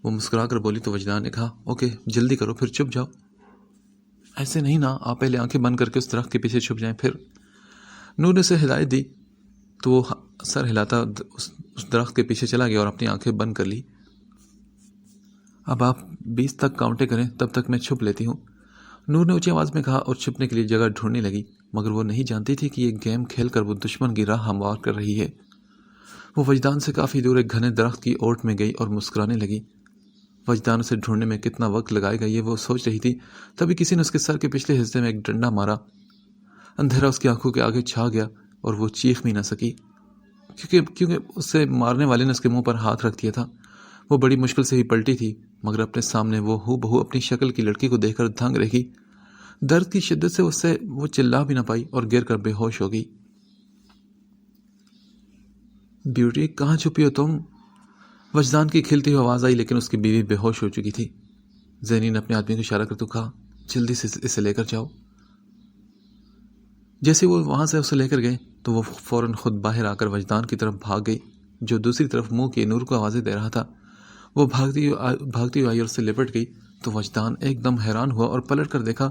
S1: وہ مسکرا کر بولی تو وجدان نے کہا اوکے جلدی کرو پھر چھپ جاؤ. ایسے نہیں نا، آپ پہلے آنکھیں بند کر کے اس درخت کے پیچھے چھپ جائیں. پھر نور نے اسے ہدایت دی تو وہ سر ہلاتا اس درخت کے پیچھے چلا گیا اور اپنی آنکھیں بند کر لی. اب آپ 20 تک کاؤنٹیں کریں تب تک میں چھپ لیتی ہوں. نور نے اونچی آواز میں کہا اور چھپنے کے لیے جگہ ڈھونڈنے لگی مگر وہ نہیں جانتی تھی کہ یہ گیم کھیل کر وہ دشمن کی راہ ہموار کر رہی ہے. وہ وجدان سے کافی دور ایک گھنے درخت کی اوٹ میں گئی اور مسکرانے لگی۔ وجدان اسے ڈھونڈنے میں کتنا وقت لگائے گا یہ وہ سوچ رہی تھی، تبھی کسی نے اس کے سر کے پچھلے حصے میں ایک ڈنڈا مارا۔ اندھیرا اس کی آنکھوں کے آگے چھا گیا اور وہ چیخ بھی نہ سکی، کیونکہ اسے مارنے والے نے اس کے منہ پر ہاتھ رکھ دیا تھا۔ وہ بڑی مشکل سے ہی پلٹی تھی، مگر اپنے سامنے وہ ہو بہو اپنی شکل کی لڑکی کو دیکھ کر دھنگ رہی۔ درد کی شدت سے وہ چلا بھی نہ پائی اور گر کر بے ہوش ہو گئی۔ بیوٹی، کہاں چھپی ہو تم؟ وجدان کی کھلتی ہوئی آواز آئی، لیکن اس کی بیوی بے ہوش ہو چکی تھی۔ زینی نے اپنے آدمی کو اشارہ کر تو کہا، جلدی سے اسے لے کر جاؤ۔ جیسے وہ وہاں سے اسے لے کر گئے تو وہ فوراً خود باہر آ کر وجدان کی طرف بھاگ گئی، جو دوسری طرف منہ کی نور کو آوازیں دے رہا تھا۔ وہ بھاگتی ہوئی آئی اور اسے لپٹ گئی تو وجدان ایک دم حیران ہوا اور پلٹ کر دیکھا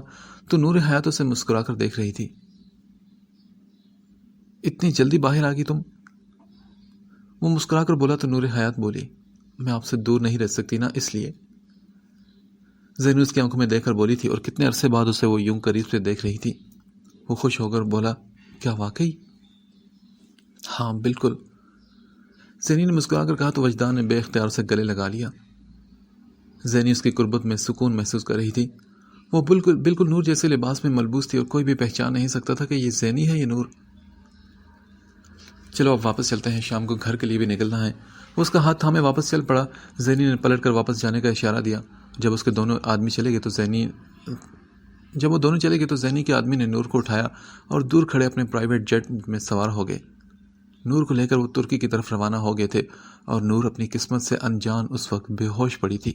S1: تو نور حیات اسے مسکرا کر دیکھ رہی تھی۔ اتنی جلدی باہر آ گئی تم؟ وہ مسکرا کر بولا تو نور حیات بولی، میں آپ سے دور نہیں رہ سکتی نا، اس لیے۔ زینو اس کی آنکھوں میں دیکھ کر بولی تھی اور کتنے عرصے بعد اسے وہ یوں قریب سے دیکھ رہی تھی۔ وہ خوش ہو کر بولا، کیا واقعی؟ ہاں بالکل، زینی نے مسکرا کر کہا تو وجدان نے بے اختیار سے گلے لگا لیا۔ زینی اس کی قربت میں سکون محسوس کر رہی تھی۔ وہ بالکل نور جیسے لباس میں ملبوس تھی اور کوئی بھی پہچان نہیں سکتا تھا کہ یہ زینی ہے، یہ نور۔ چلو اب واپس چلتے ہیں، شام کو گھر کے لیے بھی نکلنا ہے۔ وہ اس کا ہاتھ تھامے واپس چل پڑا۔ زینی نے پلٹ کر واپس جانے کا اشارہ دیا۔ جب وہ دونوں چلے گئے تو زینی کے آدمی نے نور کو اٹھایا اور دور کھڑے اپنے پرائیویٹ جیٹ میں سوار ہو گئے۔ نور کو لے کر وہ ترکی کی طرف روانہ ہو گئے تھے اور نور اپنی قسمت سے انجان اس وقت بے ہوش پڑی تھی۔